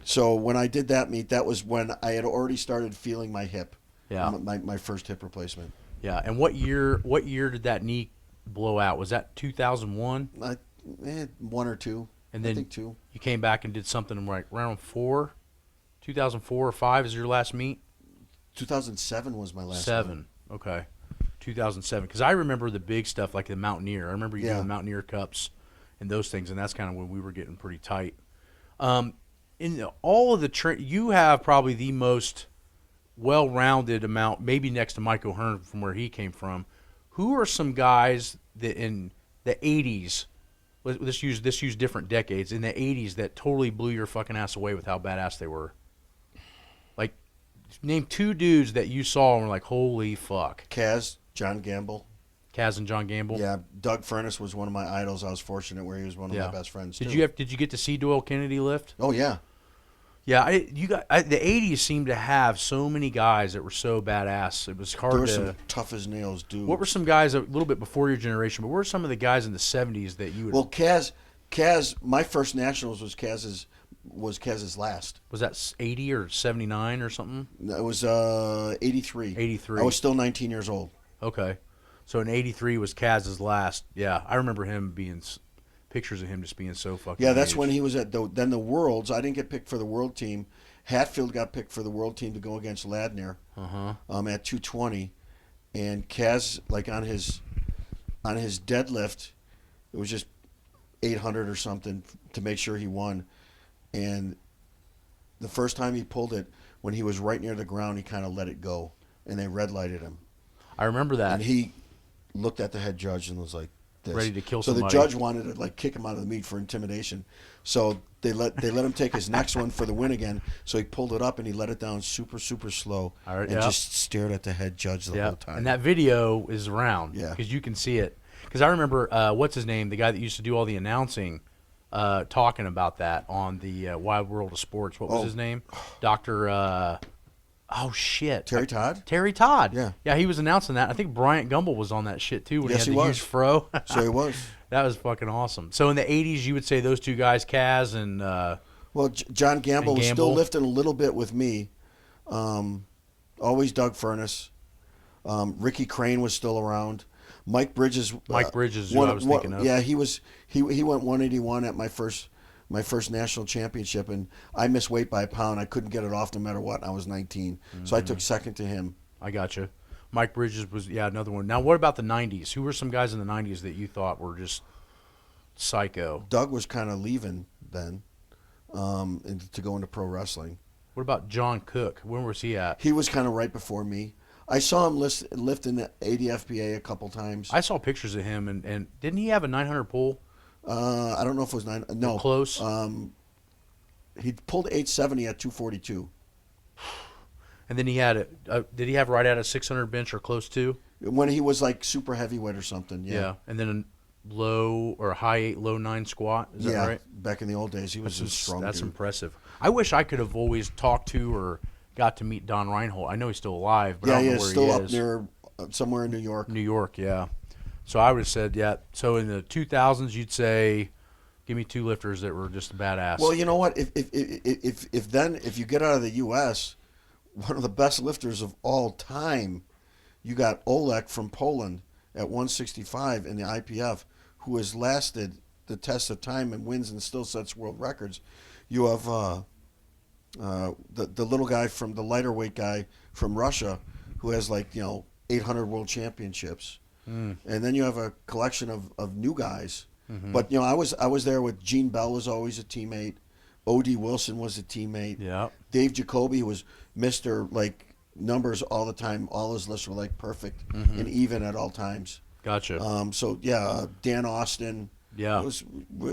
[SPEAKER 3] so when I did that meet, that was when I had already started feeling my hip.
[SPEAKER 2] Yeah.
[SPEAKER 3] My first hip replacement.
[SPEAKER 2] Yeah. And what year did that knee blow out? Was that 2001?
[SPEAKER 3] 1 or 2.
[SPEAKER 2] And then
[SPEAKER 3] I think 2.
[SPEAKER 2] you came back and did something like round 4, 2004 or 5 is your last meet?
[SPEAKER 3] 2007 was my last
[SPEAKER 2] 7.
[SPEAKER 3] one.
[SPEAKER 2] Okay. 2007. Because I remember the big stuff like the Mountaineer. I remember you doing Mountaineer Cups and those things, and that's kind of when we were getting pretty tight. In all of the you have probably the most well-rounded amount, maybe next to Mike O'Hearn from where he came from. Who are some guys that in the 80s, let's use different decades, in the 80s that totally blew your fucking ass away with how badass they were? Like, name 2 dudes that you saw and were like, holy fuck.
[SPEAKER 3] Kaz, John Gamble.
[SPEAKER 2] Kaz and John Gamble?
[SPEAKER 3] Yeah, Doug Furness was one of my idols. I was fortunate where he was one of my best friends,
[SPEAKER 2] Did
[SPEAKER 3] too.
[SPEAKER 2] you get to see Doyle Kennedy lift?
[SPEAKER 3] Oh, yeah.
[SPEAKER 2] Yeah, the 80s seemed to have so many guys that were so badass. It was hard
[SPEAKER 3] There were
[SPEAKER 2] to...
[SPEAKER 3] some tough as nails dudes.
[SPEAKER 2] What were some guys a little bit before your generation, but what were some of the guys in the 70s that you would...
[SPEAKER 3] Well, Kaz, my first nationals was Kaz's last.
[SPEAKER 2] Was that 80 or 79 or something?
[SPEAKER 3] It was 83.
[SPEAKER 2] 83.
[SPEAKER 3] I was still 19 years old.
[SPEAKER 2] Okay. So in 83 was Kaz's last. Yeah, I remember him pictures of him just being so fucking
[SPEAKER 3] that's
[SPEAKER 2] huge.
[SPEAKER 3] when he was at the Worlds. I didn't get picked for the World team. Hatfield got picked for the World team to go against Ladner at 220. And Kaz, like on his deadlift, it was just 800 or something to make sure he won. And the first time he pulled it, when he was right near the ground, he kind of let it go, and they red lighted him.
[SPEAKER 2] I remember that.
[SPEAKER 3] And he looked at the head judge and was like, this.
[SPEAKER 2] Ready to kill
[SPEAKER 3] so
[SPEAKER 2] somebody.
[SPEAKER 3] So the judge wanted to like kick him out of the meet for intimidation. So they let him take his next one for the win again. So he pulled it up and he let it down super, super slow and just stared at the head judge the whole time.
[SPEAKER 2] And that video is around because you can see it. Because I remember, what's his name, the guy that used to do all the announcing, talking about that on the Wild World of Sports. What was his name? Dr. Oh, shit.
[SPEAKER 3] Terry Todd?
[SPEAKER 2] Terry Todd.
[SPEAKER 3] Yeah.
[SPEAKER 2] Yeah, he was announcing that. I think Bryant Gumbel was on that shit, too, when
[SPEAKER 3] Yes,
[SPEAKER 2] he had the huge fro.
[SPEAKER 3] So he was.
[SPEAKER 2] That was fucking awesome. So in the 80s, you would say those two guys, Kaz and...
[SPEAKER 3] well, John Gamble was still lifting a little bit with me. Always Doug Furness. Ricky Crane was still around. Mike Bridges.
[SPEAKER 2] Mike Bridges, who I was thinking of.
[SPEAKER 3] Yeah, he went 181 at my first national championship, and I missed weight by a pound. I couldn't get it off no matter what. I was 19, so I took second to him.
[SPEAKER 2] I got you. Mike Bridges was another one. Now, what about the 90s? Who were some guys in the 90s that you thought were just psycho?
[SPEAKER 3] Doug was kind of leaving then to go into pro wrestling.
[SPEAKER 2] What about John Cooke? When was he at?
[SPEAKER 3] He was kind of right before me. I saw him lift in the ADFBA a couple times.
[SPEAKER 2] I saw pictures of him, and didn't he have a 900 pull?
[SPEAKER 3] I don't know if it was 9. No,
[SPEAKER 2] close.
[SPEAKER 3] He pulled 870 at 242.
[SPEAKER 2] And then he had did he have right at a 600 bench or close to?
[SPEAKER 3] When he was like super heavyweight or something. Yeah.
[SPEAKER 2] And then a low or high 8, low 9 squat. Is that right?
[SPEAKER 3] Back in the old days, he was a strong.
[SPEAKER 2] That's
[SPEAKER 3] dude.
[SPEAKER 2] Impressive. I wish I could have always talked to or got to meet Don Reinhold. I know he's still alive, but I don't know where he is.
[SPEAKER 3] Still up near somewhere in New York.
[SPEAKER 2] New York, yeah. So I would have said, So in the 2000s, you'd say, give me 2 lifters that were just badass.
[SPEAKER 3] Well, you know what? If you get out of the U.S., one of the best lifters of all time, you got Olek from Poland at 165 in the IPF, who has lasted the test of time and wins and still sets world records. You have the little guy from the lighter weight guy from Russia, who has 800 world championships, and then you have a collection of new guys. Mm-hmm. But I was there with Gene Bell was always a teammate. O.D. Wilson was a teammate.
[SPEAKER 2] Yeah.
[SPEAKER 3] Dave Jacoby was Mr. Numbers all the time. All his lists were perfect and even at all times.
[SPEAKER 2] Gotcha.
[SPEAKER 3] Dan Austin.
[SPEAKER 2] Yeah.
[SPEAKER 3] Was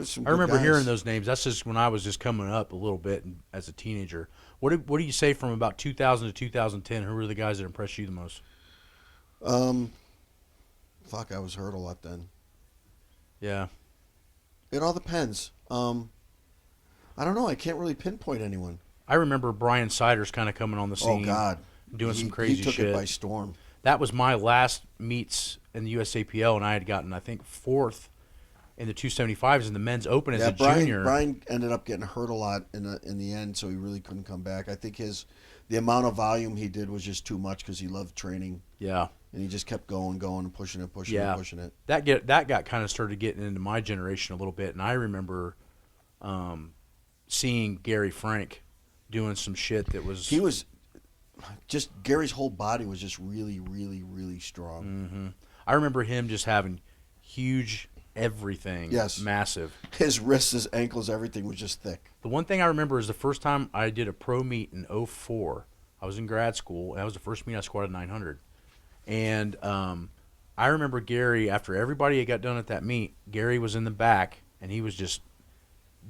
[SPEAKER 3] some
[SPEAKER 2] I remember
[SPEAKER 3] guys.
[SPEAKER 2] hearing those names. That's just when I was just coming up a little bit as a teenager. What do you say from about 2000 to 2010? Who were the guys that impressed you the most?
[SPEAKER 3] I was hurt a lot then.
[SPEAKER 2] Yeah.
[SPEAKER 3] It all depends. I don't know. I can't really pinpoint anyone.
[SPEAKER 2] I remember Brian Siders kind of coming on the scene.
[SPEAKER 3] Oh, God.
[SPEAKER 2] Doing some crazy shit.
[SPEAKER 3] He took it by storm.
[SPEAKER 2] That was my last meets in the USAPL, and I had gotten, I think, 4th in the 275s in the men's open as a junior.
[SPEAKER 3] Brian ended up getting hurt a lot in the end, so he really couldn't come back. I think the amount of volume he did was just too much because he loved training.
[SPEAKER 2] Yeah.
[SPEAKER 3] And he just kept going and pushing it.
[SPEAKER 2] That got kind of started getting into my generation a little bit, and I remember seeing Gary Frank doing some shit that was.
[SPEAKER 3] He was just Gary's whole body was just really, really, really strong.
[SPEAKER 2] Mm-hmm. I remember him just having huge everything.
[SPEAKER 3] Yes,
[SPEAKER 2] massive.
[SPEAKER 3] His wrists, his ankles, everything was just thick.
[SPEAKER 2] The one thing I remember is the first time I did a pro meet in 2004. I was in grad school, and that was the first meet I squatted 900. And I remember Gary, after everybody had got done at that meet, Gary was in the back, and he was just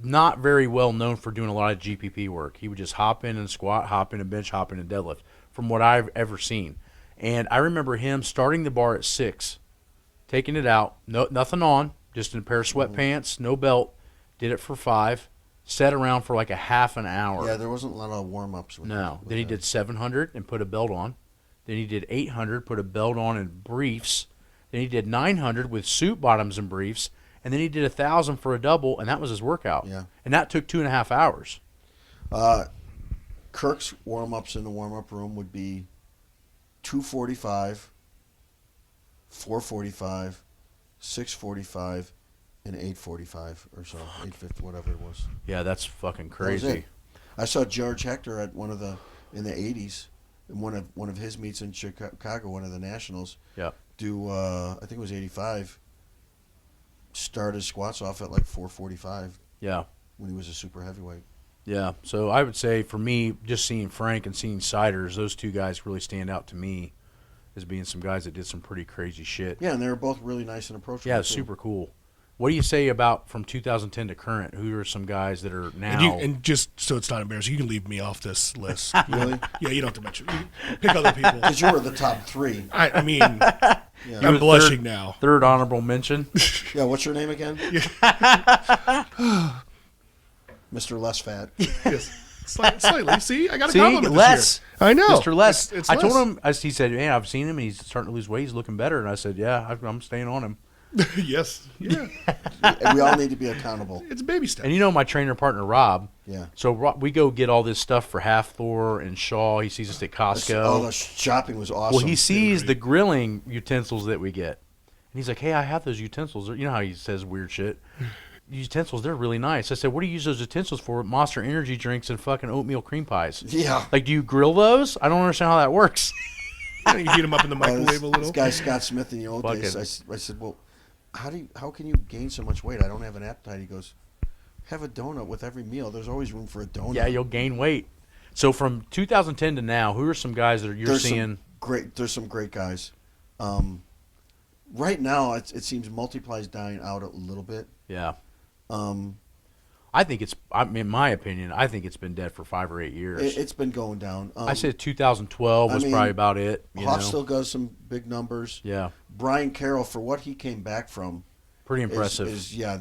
[SPEAKER 2] not very well known for doing a lot of GPP work. He would just hop in and squat, hop in and bench, hop in and deadlift, from what I've ever seen. And I remember him starting the bar at 6, taking it out, nothing on, just in a pair of sweatpants, no belt, did it for 5, sat around for like a half an hour.
[SPEAKER 3] Yeah, there wasn't a lot of warm-ups.
[SPEAKER 2] No. Then he did 700 and put a belt on. Then he did 800, put a belt on and briefs. Then he did 900 with suit bottoms and briefs. And then he did 1,000 for a double, and that was his workout.
[SPEAKER 3] Yeah.
[SPEAKER 2] And that took 2.5 hours.
[SPEAKER 3] Kirk's warm-ups in the warm-up room would be 245, 445, 645, and 845 or so, 850, whatever it was.
[SPEAKER 2] Yeah, that's fucking
[SPEAKER 3] That was
[SPEAKER 2] crazy.
[SPEAKER 3] it. I saw George Hector at in the 80s, in one of his meets in Chicago, one of the nationals.
[SPEAKER 2] Yeah.
[SPEAKER 3] Do I think it was 85. Start his squats off at like 445.
[SPEAKER 2] Yeah.
[SPEAKER 3] When he was a super heavyweight.
[SPEAKER 2] Yeah. So I would say for me, just seeing Frank and seeing Siders, those two guys really stand out to me as being some guys that did some pretty crazy shit.
[SPEAKER 3] Yeah, and they were both really nice and approachable.
[SPEAKER 2] Yeah,
[SPEAKER 3] too.
[SPEAKER 2] super cool. What do you say about from 2010 to current? Who are some guys that are now?
[SPEAKER 1] And just so it's not embarrassing, you can leave me off this list.
[SPEAKER 3] Really?
[SPEAKER 1] Yeah, you don't have to mention. You can pick other people.
[SPEAKER 3] Because you were the top 3.
[SPEAKER 1] I mean,
[SPEAKER 3] Yeah.
[SPEAKER 1] I'm blushing now.
[SPEAKER 2] Third honorable mention.
[SPEAKER 3] Yeah, what's your name again? Mr. Less Fat.
[SPEAKER 1] Yes. Slightly. See, I got a
[SPEAKER 2] See,
[SPEAKER 1] compliment
[SPEAKER 2] Les.
[SPEAKER 1] this year. I know.
[SPEAKER 2] Mr. Les.
[SPEAKER 1] It's
[SPEAKER 2] I
[SPEAKER 1] Les.
[SPEAKER 2] told him, he said, man, I've seen him, and he's starting to lose weight. He's looking better. And I said, yeah, I'm staying on him.
[SPEAKER 1] Yes. Yeah.
[SPEAKER 3] And we all need to be accountable.
[SPEAKER 1] It's a baby step.
[SPEAKER 2] And you know my trainer partner, Rob.
[SPEAKER 3] Yeah.
[SPEAKER 2] So we go get all this stuff for Half Thor and Shaw. He sees us at Costco.
[SPEAKER 3] Oh, the shopping was awesome.
[SPEAKER 2] Well, he sees the grilling utensils that we get. And he's like, hey, I have those utensils. You know how he says weird shit. Utensils, they're really nice. I said, what do you use those utensils for? Monster energy drinks and fucking oatmeal cream pies.
[SPEAKER 3] Yeah.
[SPEAKER 2] Like, do you grill those? I don't understand how that works.
[SPEAKER 1] You heat them up in the microwave a little.
[SPEAKER 3] This guy Scott Smith in the old days, I said, well, how can you gain so much weight? I don't have an appetite. He goes, have a donut with every meal. There's always room for a donut.
[SPEAKER 2] Yeah, you'll gain weight. So from 2010 to now, who are some guys that you're seeing?
[SPEAKER 3] There's some great guys. Right now, it seems Multiply's dying out a little bit.
[SPEAKER 2] Yeah. I think in my opinion, I think it's been dead for 5 or 8 years.
[SPEAKER 3] It's been going down.
[SPEAKER 2] I said 2012 was probably about it.
[SPEAKER 3] Hoff still does some big numbers.
[SPEAKER 2] Yeah.
[SPEAKER 3] Brian Carroll, for what he came back from,
[SPEAKER 2] pretty impressive.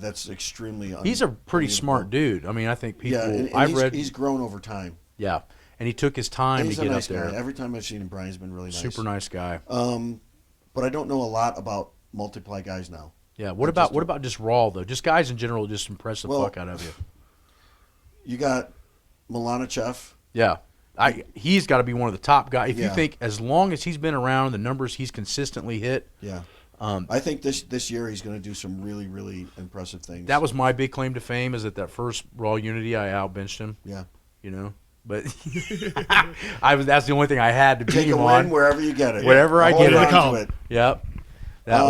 [SPEAKER 3] That's extremely.
[SPEAKER 2] He's a pretty smart dude. I mean, I think people.
[SPEAKER 3] Yeah, and he's grown over time.
[SPEAKER 2] Yeah, and he took his time to get
[SPEAKER 3] nice
[SPEAKER 2] up there.
[SPEAKER 3] Guy. Every time I've seen him, Brian's been really nice.
[SPEAKER 2] Super nice guy.
[SPEAKER 3] But I don't know a lot about Multiply guys now.
[SPEAKER 2] Yeah. What about just Raw though? Just guys in general, just impress the fuck out of you.
[SPEAKER 3] You got Milanichev.
[SPEAKER 2] Yeah. He's got to be one of the top guys. If you think as long as he's been around, the numbers he's consistently hit.
[SPEAKER 3] Yeah. I think this year he's going to do some really, really impressive things.
[SPEAKER 2] That was my big claim to fame, is that first Raw Unity I outbenched him.
[SPEAKER 3] Yeah.
[SPEAKER 2] You know? But that's the only thing I had to beat him on.
[SPEAKER 3] Wherever you get it.
[SPEAKER 2] Wherever I get
[SPEAKER 3] it. To it.
[SPEAKER 2] Yep. That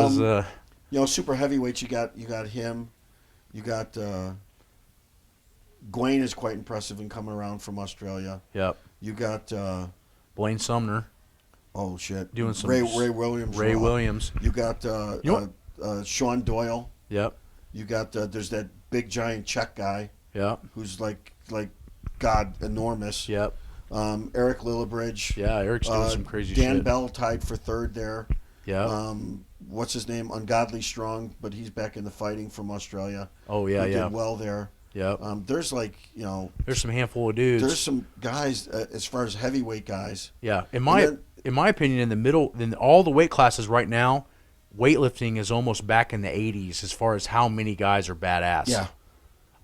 [SPEAKER 2] was
[SPEAKER 3] super heavyweights, you got him. You got Gwaine is quite impressive in coming around from Australia.
[SPEAKER 2] Yep.
[SPEAKER 3] You got
[SPEAKER 2] Blaine Sumner.
[SPEAKER 3] Oh shit.
[SPEAKER 2] Doing some
[SPEAKER 3] Ray Williams.
[SPEAKER 2] Ray Williams.
[SPEAKER 3] You got Sean Doyle.
[SPEAKER 2] Yep.
[SPEAKER 3] You got there's that big giant Czech guy.
[SPEAKER 2] Yep.
[SPEAKER 3] Who's like God enormous.
[SPEAKER 2] Yep.
[SPEAKER 3] Eric Lillibridge.
[SPEAKER 2] Yeah, Eric's doing some crazy shit.
[SPEAKER 3] Dan Bell tied for third there.
[SPEAKER 2] Yeah.
[SPEAKER 3] What's his name? Ungodly Strong, but he's back in the fighting from Australia.
[SPEAKER 2] Oh yeah,
[SPEAKER 3] he did well there.
[SPEAKER 2] Yep.
[SPEAKER 3] There's
[SPEAKER 2] there's some handful of dudes.
[SPEAKER 3] There's some guys as far as heavyweight guys.
[SPEAKER 2] Yeah. In my opinion, in the middle, in all the weight classes right now, weightlifting is almost back in the 80s as far as how many guys are badass.
[SPEAKER 3] Yeah.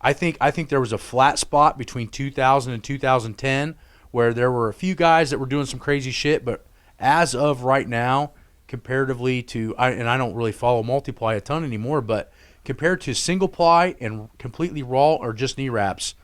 [SPEAKER 2] I think there was a flat spot between 2000 and 2010 where there were a few guys that were doing some crazy shit, but as of right now, comparatively to, I don't really follow Multiply a ton anymore, but compared to single ply and completely raw or just knee wraps,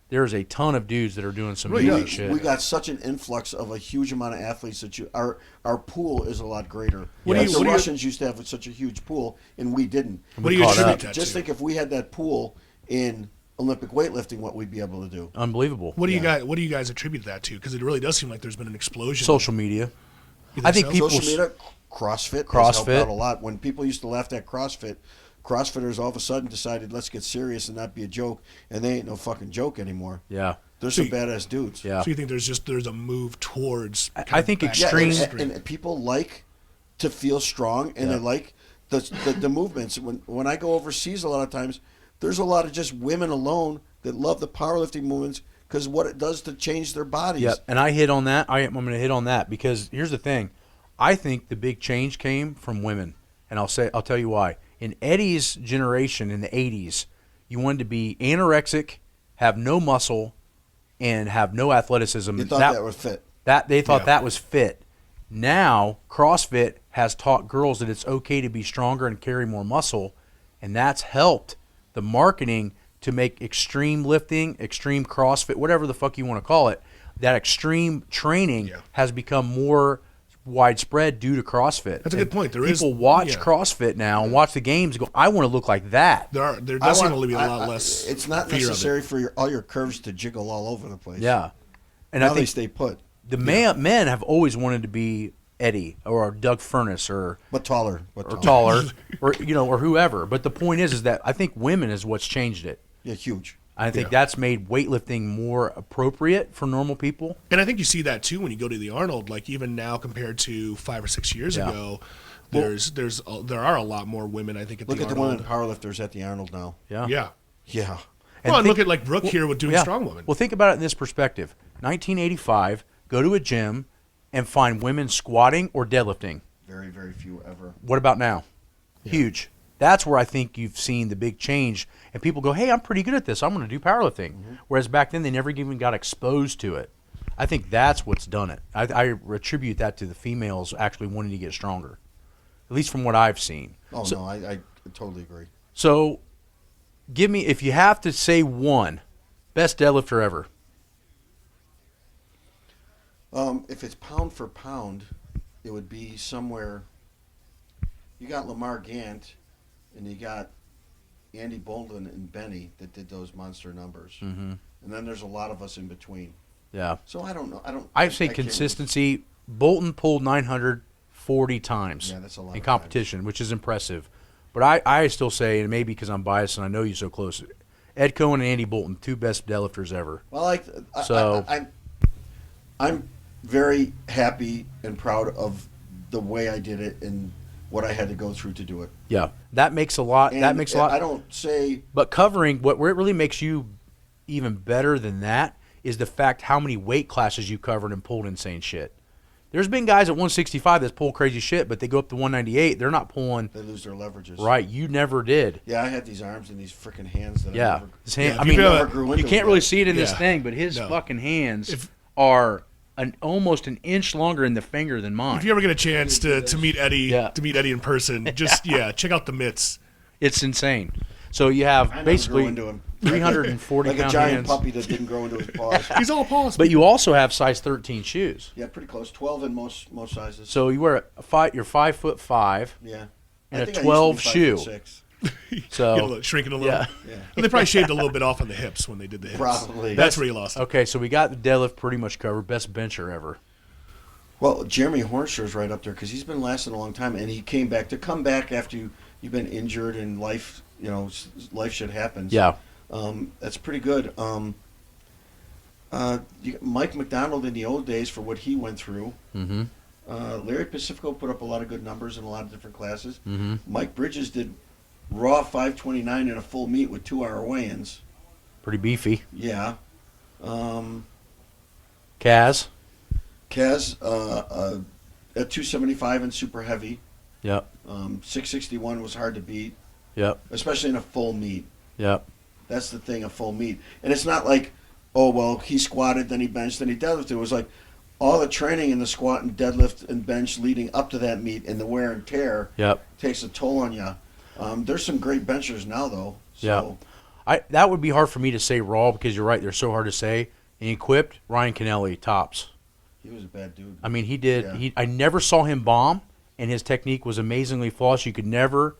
[SPEAKER 2] there's a ton of dudes that are doing some unique shit.
[SPEAKER 3] We got such an influx of a huge amount of athletes that our pool is a lot greater.
[SPEAKER 1] The
[SPEAKER 3] Russians used to have such a huge pool, and we didn't.
[SPEAKER 1] What do you attribute that
[SPEAKER 3] Just
[SPEAKER 1] to?
[SPEAKER 3] think if we had that pool in Olympic weightlifting, what we'd be able to do.
[SPEAKER 2] Unbelievable.
[SPEAKER 1] What do you guys attribute that to? Because it really does seem like there's been an explosion.
[SPEAKER 2] Social media.
[SPEAKER 1] I think
[SPEAKER 2] people
[SPEAKER 3] Social media, CrossFit has helped out a lot. When people used to laugh at CrossFitters all of a sudden decided, let's get serious and not be a joke, and they ain't no fucking joke anymore.
[SPEAKER 2] Yeah.
[SPEAKER 3] They're some badass dudes.
[SPEAKER 2] Yeah.
[SPEAKER 1] So you think there's a move towards?
[SPEAKER 2] I think extreme.
[SPEAKER 3] And people like to feel strong, and they like the movements. When I go overseas, a lot of times there's a lot of just women alone that love the powerlifting movements because what it does to change their bodies.
[SPEAKER 2] Yeah, and I hit on that. I'm going to hit on that because here's the thing. I think the big change came from women, and I'll tell you why. In Eddie's generation in the 80s, you wanted to be anorexic, have no muscle, and have no athleticism.
[SPEAKER 3] They thought that was fit.
[SPEAKER 2] They thought that was fit. Now, CrossFit has taught girls that it's okay to be stronger and carry more muscle, and that's helped the marketing to make extreme lifting, extreme CrossFit, whatever the fuck you want to call it, that extreme training has become more widespread due to CrossFit.
[SPEAKER 1] That's a good point.
[SPEAKER 2] People watch CrossFit now and watch the games and go, I want to look like that.
[SPEAKER 1] There does seem to be a lot less.
[SPEAKER 3] It's not necessary for all your curves to jiggle all over the place.
[SPEAKER 2] Yeah. And
[SPEAKER 3] now
[SPEAKER 2] I think
[SPEAKER 3] they stay put.
[SPEAKER 2] The men have always wanted to be Eddie or Doug Furnace or
[SPEAKER 3] taller
[SPEAKER 2] or whoever. But the point is that I think women is what's changed it.
[SPEAKER 3] Yeah, huge.
[SPEAKER 2] I think that's made weightlifting more appropriate for normal people.
[SPEAKER 1] And I think you see that too when you go to the Arnold. Like even now compared to 5 or 6 years ago, there are a lot more women. I think at the Arnold.
[SPEAKER 3] Look at the women powerlifters at the Arnold now.
[SPEAKER 1] Yeah.
[SPEAKER 2] And
[SPEAKER 1] look at like Brooke here with doing strong women.
[SPEAKER 2] Well, think about it in this perspective. 1985, go to a gym and find women squatting or deadlifting.
[SPEAKER 3] Very, very few ever.
[SPEAKER 2] What about now? Yeah. Huge. That's where I think you've seen the big change. And people go, hey, I'm pretty good at this. I'm going to do powerlifting. Mm-hmm. Whereas back then, they never even got exposed to it. I think that's what's done it. I attribute that to the females actually wanting to get stronger, at least from what I've seen.
[SPEAKER 3] I totally agree.
[SPEAKER 2] So give me, if you have to say one, best deadlifter ever.
[SPEAKER 3] If it's pound for pound, it would be somewhere. You got Lamar Gant, and you got Andy Bolton and Benny that did those monster numbers, and then there's a lot of us in between.
[SPEAKER 2] Yeah.
[SPEAKER 3] So I don't know.
[SPEAKER 2] I'd say consistency. Bolton pulled 940 times
[SPEAKER 3] that's a lot
[SPEAKER 2] in competition, which is impressive. But I still say, and maybe because I'm biased and I know you so close, Ed Coan and Andy Bolton, two best deadlifters ever.
[SPEAKER 3] Well, I'm very happy and proud of the way I did it and what I had to go through to do it.
[SPEAKER 2] Yeah, that makes a lot.
[SPEAKER 3] And I don't say.
[SPEAKER 2] But covering what really makes you even better than that is the fact how many weight classes you covered and pulled insane shit. There's been guys at 165 that pull crazy shit, but they go up to 198. They're not pulling.
[SPEAKER 3] They lose their leverages.
[SPEAKER 2] Right. You never did.
[SPEAKER 3] Yeah, I had these arms and these freaking hands that I never,
[SPEAKER 2] never
[SPEAKER 3] grew into.
[SPEAKER 2] You can't really see it in this thing, but his fucking hands are almost an inch longer in the finger than mine.
[SPEAKER 1] If you ever get a chance to meet Eddie, in person, just check out the mitts.
[SPEAKER 2] It's insane. So you have basically 340
[SPEAKER 3] like a giant puppy that didn't grow into his paws.
[SPEAKER 1] He's all paws.
[SPEAKER 2] But you also have size 13 shoes.
[SPEAKER 3] Yeah, pretty close. 12 in most sizes.
[SPEAKER 2] So you wear you're 5'5".
[SPEAKER 3] Yeah.
[SPEAKER 2] And a 12 shoe.
[SPEAKER 1] So shrinking a little. Yeah. Well, they probably shaved a little bit off on the hips when they did the hips.
[SPEAKER 3] Probably.
[SPEAKER 1] That's where you lost it.
[SPEAKER 2] Okay, so we got the deadlift pretty much covered. Best bencher ever.
[SPEAKER 3] Well, Jeremy Hornscher's right up there because he's been lasting a long time, and he came back. To come back after you've been injured and life shit happens.
[SPEAKER 2] Yeah.
[SPEAKER 3] That's pretty good. Mike McDonald in the old days for what he went through.
[SPEAKER 2] Mm-hmm.
[SPEAKER 3] Larry Pacifico put up a lot of good numbers in a lot of different classes.
[SPEAKER 2] Mm-hmm.
[SPEAKER 3] Mike Bridges did raw 529 in a full meet with 2-hour weigh-ins.
[SPEAKER 2] Pretty beefy.
[SPEAKER 3] Yeah.
[SPEAKER 2] Kaz
[SPEAKER 3] at 275 and super heavy.
[SPEAKER 2] Yep.
[SPEAKER 3] 661 was hard to beat.
[SPEAKER 2] Yep.
[SPEAKER 3] Especially in a full meet.
[SPEAKER 2] Yep.
[SPEAKER 3] That's the thing, a full meet. And it's not like, oh, well, he squatted, then he benched, then he deadlifted. It was like all the training in the squat and deadlift and bench leading up to that meet and the wear and tear takes a toll on you. There's some great benchers now, though. So.
[SPEAKER 2] Yeah. That would be hard for me to say raw because you're right. They're so hard to say. And equipped, Ryan Kennelly, tops.
[SPEAKER 3] He was a bad dude.
[SPEAKER 2] I mean, he did.
[SPEAKER 3] Yeah.
[SPEAKER 2] I never saw him bomb, and his technique was amazingly flawless. You could never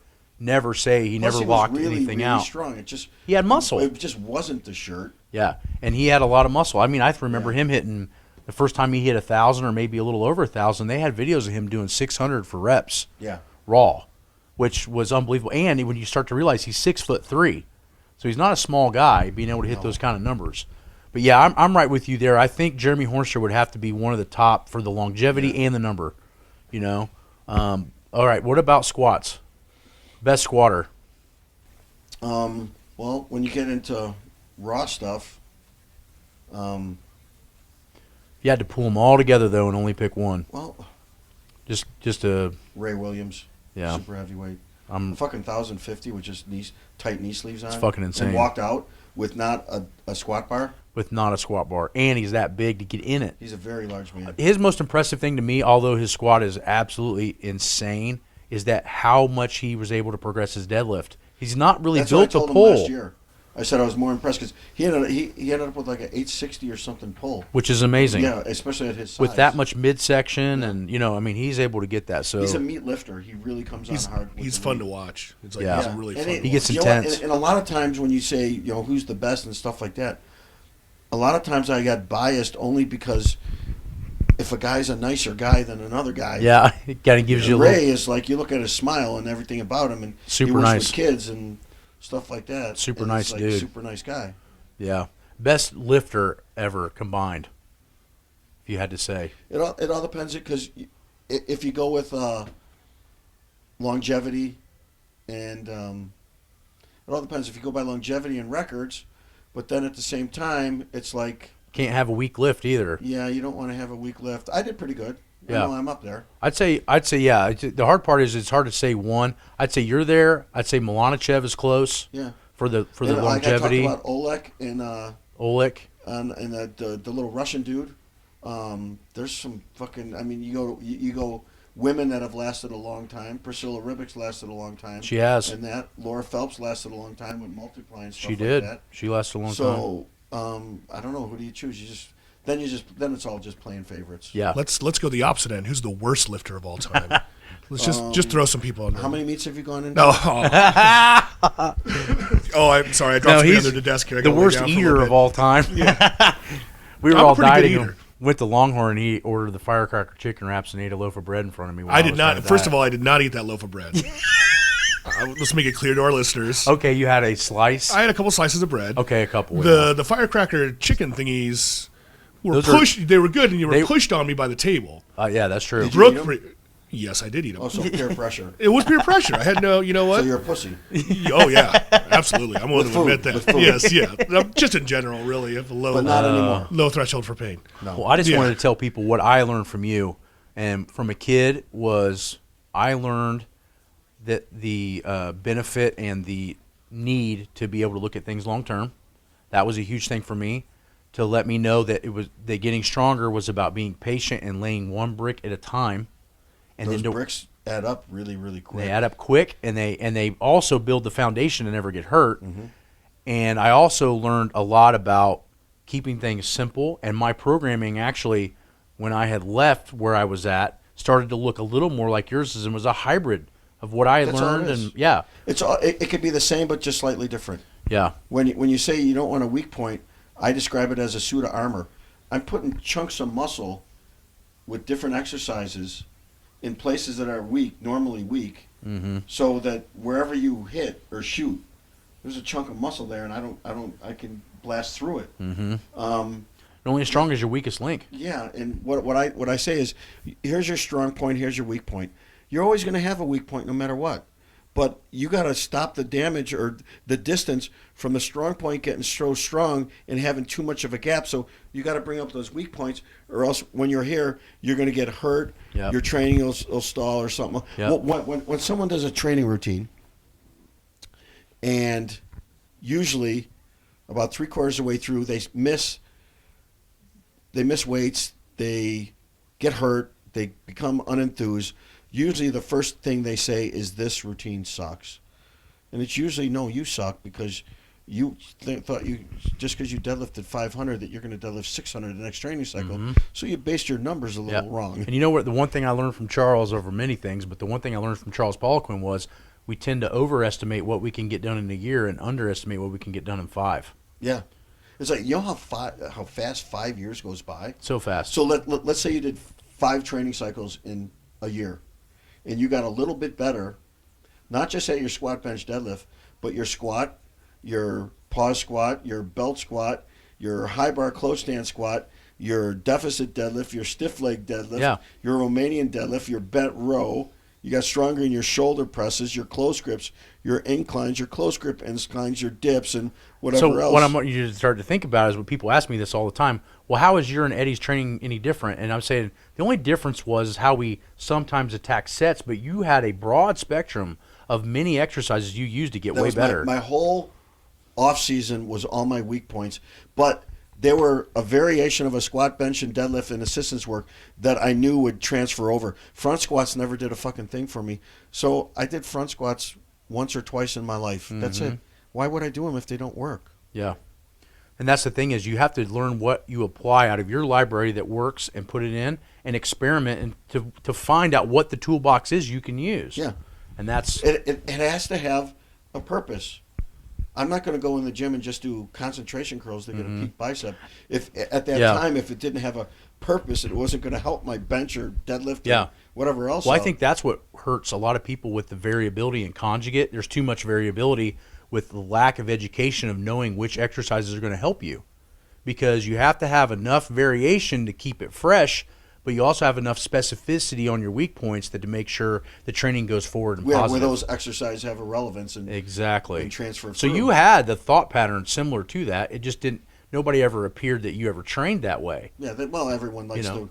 [SPEAKER 2] say he
[SPEAKER 3] Plus,
[SPEAKER 2] never
[SPEAKER 3] he was
[SPEAKER 2] locked
[SPEAKER 3] really,
[SPEAKER 2] anything
[SPEAKER 3] really
[SPEAKER 2] out.
[SPEAKER 3] Strong. It just
[SPEAKER 2] He had muscle.
[SPEAKER 3] It just wasn't the shirt.
[SPEAKER 2] Yeah, and he had a lot of muscle. I mean, I remember him hitting the first time he hit 1,000 or maybe a little over 1,000. They had videos of him doing 600 for reps.
[SPEAKER 3] Yeah.
[SPEAKER 2] Raw, which was unbelievable. And when you start to realize he's 6'3", so he's not a small guy, being able to hit those kind of numbers. But yeah, I'm right with you there. I think Jeremy Hornster would have to be one of the top for the longevity and the number. You know. All right. What about squats? Best squatter.
[SPEAKER 3] Well, when you get into raw stuff,
[SPEAKER 2] You had to pull them all together though, and only pick one.
[SPEAKER 3] well,
[SPEAKER 2] Just a
[SPEAKER 3] Ray Williams,
[SPEAKER 2] Yeah.
[SPEAKER 3] super heavyweight,
[SPEAKER 2] I'm
[SPEAKER 3] fucking 1,050 with just tight knee sleeves on.
[SPEAKER 2] It's fucking insane.
[SPEAKER 3] And walked out with not a squat bar.
[SPEAKER 2] with not a squat bar, and he's that big to get in it.
[SPEAKER 3] He's a very large man.
[SPEAKER 2] His most impressive thing to me, although his squat is absolutely insane, is that how much he was able to progress his deadlift. He's not really
[SPEAKER 3] That's what I
[SPEAKER 2] built to
[SPEAKER 3] told him
[SPEAKER 2] pull,
[SPEAKER 3] last year. I said I was more impressed because he ended up with like an 860 or something pull.
[SPEAKER 2] which is amazing.
[SPEAKER 3] Yeah, especially at his size.
[SPEAKER 2] With that much midsection, and I mean, he's able to get that. So
[SPEAKER 3] He's a meat lifter. He really comes on hard. with
[SPEAKER 1] He's
[SPEAKER 3] the
[SPEAKER 1] fun
[SPEAKER 3] meat.
[SPEAKER 1] to watch. It's like
[SPEAKER 2] Yeah.
[SPEAKER 1] he's really
[SPEAKER 3] And
[SPEAKER 1] fun.
[SPEAKER 2] He gets
[SPEAKER 3] you know what?
[SPEAKER 2] intense.
[SPEAKER 3] And a lot of times when you say, who's the best and stuff like that, a lot of times I got biased only because if a guy's a nicer guy than another guy,
[SPEAKER 2] yeah, it kind of gives you a
[SPEAKER 3] Ray
[SPEAKER 2] little
[SPEAKER 3] is like, you look at his smile and everything about him, and
[SPEAKER 2] Super
[SPEAKER 3] he works
[SPEAKER 2] nice.
[SPEAKER 3] with kids and stuff like that.
[SPEAKER 2] Super
[SPEAKER 3] and
[SPEAKER 2] nice
[SPEAKER 3] it's like
[SPEAKER 2] dude.
[SPEAKER 3] Super nice guy.
[SPEAKER 2] yeah, best lifter ever combined. If you had to say,
[SPEAKER 3] It all depends because if you go with longevity and it all depends if you go by longevity and records, but then at the same time it's like,
[SPEAKER 2] can't have a weak lift either.
[SPEAKER 3] yeah, you don't want to have a weak lift. I did pretty good.
[SPEAKER 2] Yeah.
[SPEAKER 3] I know I'm up there.
[SPEAKER 2] I'd say yeah. The hard part is it's hard to say one. I'd say you're there. I'd say Milanichev is close
[SPEAKER 3] Yeah.
[SPEAKER 2] for the
[SPEAKER 3] And
[SPEAKER 2] longevity.
[SPEAKER 3] Like I talked about Oleg and
[SPEAKER 2] Oleg.
[SPEAKER 3] and the little Russian dude. There's some fucking. I mean, you go women that have lasted a long time. Priscilla Ribbick's lasted a long time.
[SPEAKER 2] She has.
[SPEAKER 3] And that Laura Phelps lasted a long time with multiplying stuff
[SPEAKER 2] She did.
[SPEAKER 3] like that.
[SPEAKER 2] She lasted a long time.
[SPEAKER 3] So I don't know, who do you choose? Then it's all just playing favorites.
[SPEAKER 2] Yeah.
[SPEAKER 1] Let's go the opposite end. Who's the worst lifter of all time? Let's just throw some people on there.
[SPEAKER 3] How many meets have you gone into?
[SPEAKER 1] No. Oh, I'm sorry. I dropped something under the desk here. I
[SPEAKER 2] the
[SPEAKER 1] gotta lay
[SPEAKER 2] worst
[SPEAKER 1] down for a
[SPEAKER 2] eater
[SPEAKER 1] little
[SPEAKER 2] of
[SPEAKER 1] bit.
[SPEAKER 2] all time. We were
[SPEAKER 1] I'm a
[SPEAKER 2] all
[SPEAKER 1] pretty good
[SPEAKER 2] dieting.
[SPEAKER 1] eater.
[SPEAKER 2] Went to Longhorn. And he ordered the firecracker chicken wraps and ate a loaf of bread in front of me. While
[SPEAKER 1] I did
[SPEAKER 2] was
[SPEAKER 1] not.
[SPEAKER 2] trying to
[SPEAKER 1] First
[SPEAKER 2] diet.
[SPEAKER 1] of all, I did not eat that loaf of bread. Let's make it clear to our listeners.
[SPEAKER 2] Okay, you had a slice.
[SPEAKER 1] I had a couple slices of bread.
[SPEAKER 2] Okay, a couple.
[SPEAKER 1] The firecracker chicken thingies were
[SPEAKER 2] Those are-
[SPEAKER 1] pushed. They were good, and you were
[SPEAKER 2] they-
[SPEAKER 1] pushed on me by the table.
[SPEAKER 2] Yeah, that's true.
[SPEAKER 3] Did you eat 'em?
[SPEAKER 1] Brooke, yes, I did eat them.
[SPEAKER 3] Oh, so peer pressure.
[SPEAKER 1] It was peer pressure. I had no. You know what?
[SPEAKER 3] So you're a pussy.
[SPEAKER 1] Oh yeah, absolutely. I'm willing
[SPEAKER 3] With
[SPEAKER 1] to admit
[SPEAKER 3] food,
[SPEAKER 1] that.
[SPEAKER 3] with food.
[SPEAKER 1] Yes, yeah. Just in general, really, I have a low,
[SPEAKER 3] But not anymore.
[SPEAKER 1] low threshold for pain.
[SPEAKER 3] No.
[SPEAKER 2] Well, I just
[SPEAKER 1] Yeah.
[SPEAKER 2] wanted to tell people what I learned from you, and from a kid was I learned that the benefit and the need to be able to look at things long term. That was a huge thing for me, to let me know that that getting stronger was about being patient and laying one brick at a time, and
[SPEAKER 3] Those
[SPEAKER 2] then
[SPEAKER 3] bricks add up really, really quick.
[SPEAKER 2] they add up quick, and they also build the foundation to never get hurt.
[SPEAKER 3] Mm-hmm.
[SPEAKER 2] And I also learned a lot about keeping things simple. And my programming actually, when I had left where I was at, started to look a little more like yours, and was a hybrid of what I had
[SPEAKER 3] That's all it
[SPEAKER 2] learned.
[SPEAKER 3] is.
[SPEAKER 2] And yeah,
[SPEAKER 3] It could be the same, but just slightly different.
[SPEAKER 2] yeah,
[SPEAKER 3] When you say you don't want a weak point, I describe it as a suit of armor. I'm putting chunks of muscle with different exercises in places that are weak, normally weak, so that wherever you hit or shoot, there's a chunk of muscle there, and I can blast through it.
[SPEAKER 2] only as strong as your weakest link.
[SPEAKER 3] Yeah, and what I say is, here's your strong point, here's your weak point. You're always going to have a weak point no matter what. But you got to stop the damage or the distance from the strong point getting so strong and having too much of a gap. So you got to bring up those weak points, or else when you're here, you're going to get hurt.
[SPEAKER 2] Yep.
[SPEAKER 3] Your training will stall or something.
[SPEAKER 2] Yep.
[SPEAKER 3] When someone does a training routine, and usually about 3/4 of the way through, they miss weights, they get hurt, they become unenthused. Usually the first thing they say is, this routine sucks. And it's usually, no, you suck because you thought you, just because you deadlifted 500 that you're going to deadlift 600 the next training cycle. So you based your numbers a little wrong.
[SPEAKER 2] And you know what? The one thing I learned from Charles over many things, but the one thing I learned from Charles Poliquin was we tend to overestimate what we can get done in a year and underestimate what we can get done in 5.
[SPEAKER 3] Yeah. It's like, you know how fast 5 years goes by?
[SPEAKER 2] So fast.
[SPEAKER 3] So let's say you did 5 training cycles in a year, and you got a little bit better, not just at your squat, bench, deadlift, but your squat, your pause squat, your belt squat, your high bar close stand squat, your deficit deadlift, your stiff leg deadlift, your Romanian deadlift, your bent row. You got stronger in your shoulder presses, your close grips, your inclines, your close grip inclines, your dips, and whatever else.
[SPEAKER 2] So what I want you to start to think about is when people ask me this all the time, well, how is your and Eddie's training any different? And I'm saying the only difference was how we sometimes attack sets, but you had a broad spectrum of many exercises you used to get way better.
[SPEAKER 3] My whole off season was all my weak points, but they were a variation of a squat, bench, and deadlift and assistance work that I knew would transfer over. Front squats never did a fucking thing for me. So I did front squats once or twice in my life. That's it. Why would I do them if they don't work?
[SPEAKER 2] Yeah. And that's the thing is you have to learn what you apply out of your library that works and put it in and experiment and to find out what the toolbox is you can use.
[SPEAKER 3] Yeah.
[SPEAKER 2] And that's...
[SPEAKER 3] It has to have a purpose. I'm not going to go in the gym and just do concentration curls to get a peak bicep. If at that time, if it didn't have a purpose, it wasn't going to help my bench or deadlift or whatever else.
[SPEAKER 2] Well, I think that's what hurts a lot of people with the variability in conjugate. There's too much variability with the lack of education of knowing which exercises are going to help you. Because you have to have enough variation to keep it fresh, but you also have enough specificity on your weak points to make sure the training goes forward and positive.
[SPEAKER 3] Where those exercises have a relevance and
[SPEAKER 2] exactly
[SPEAKER 3] transfer.
[SPEAKER 2] So you had the thought pattern similar to that. It just didn't. Nobody ever appeared that you ever trained that way.
[SPEAKER 3] Yeah. Well, everyone likes to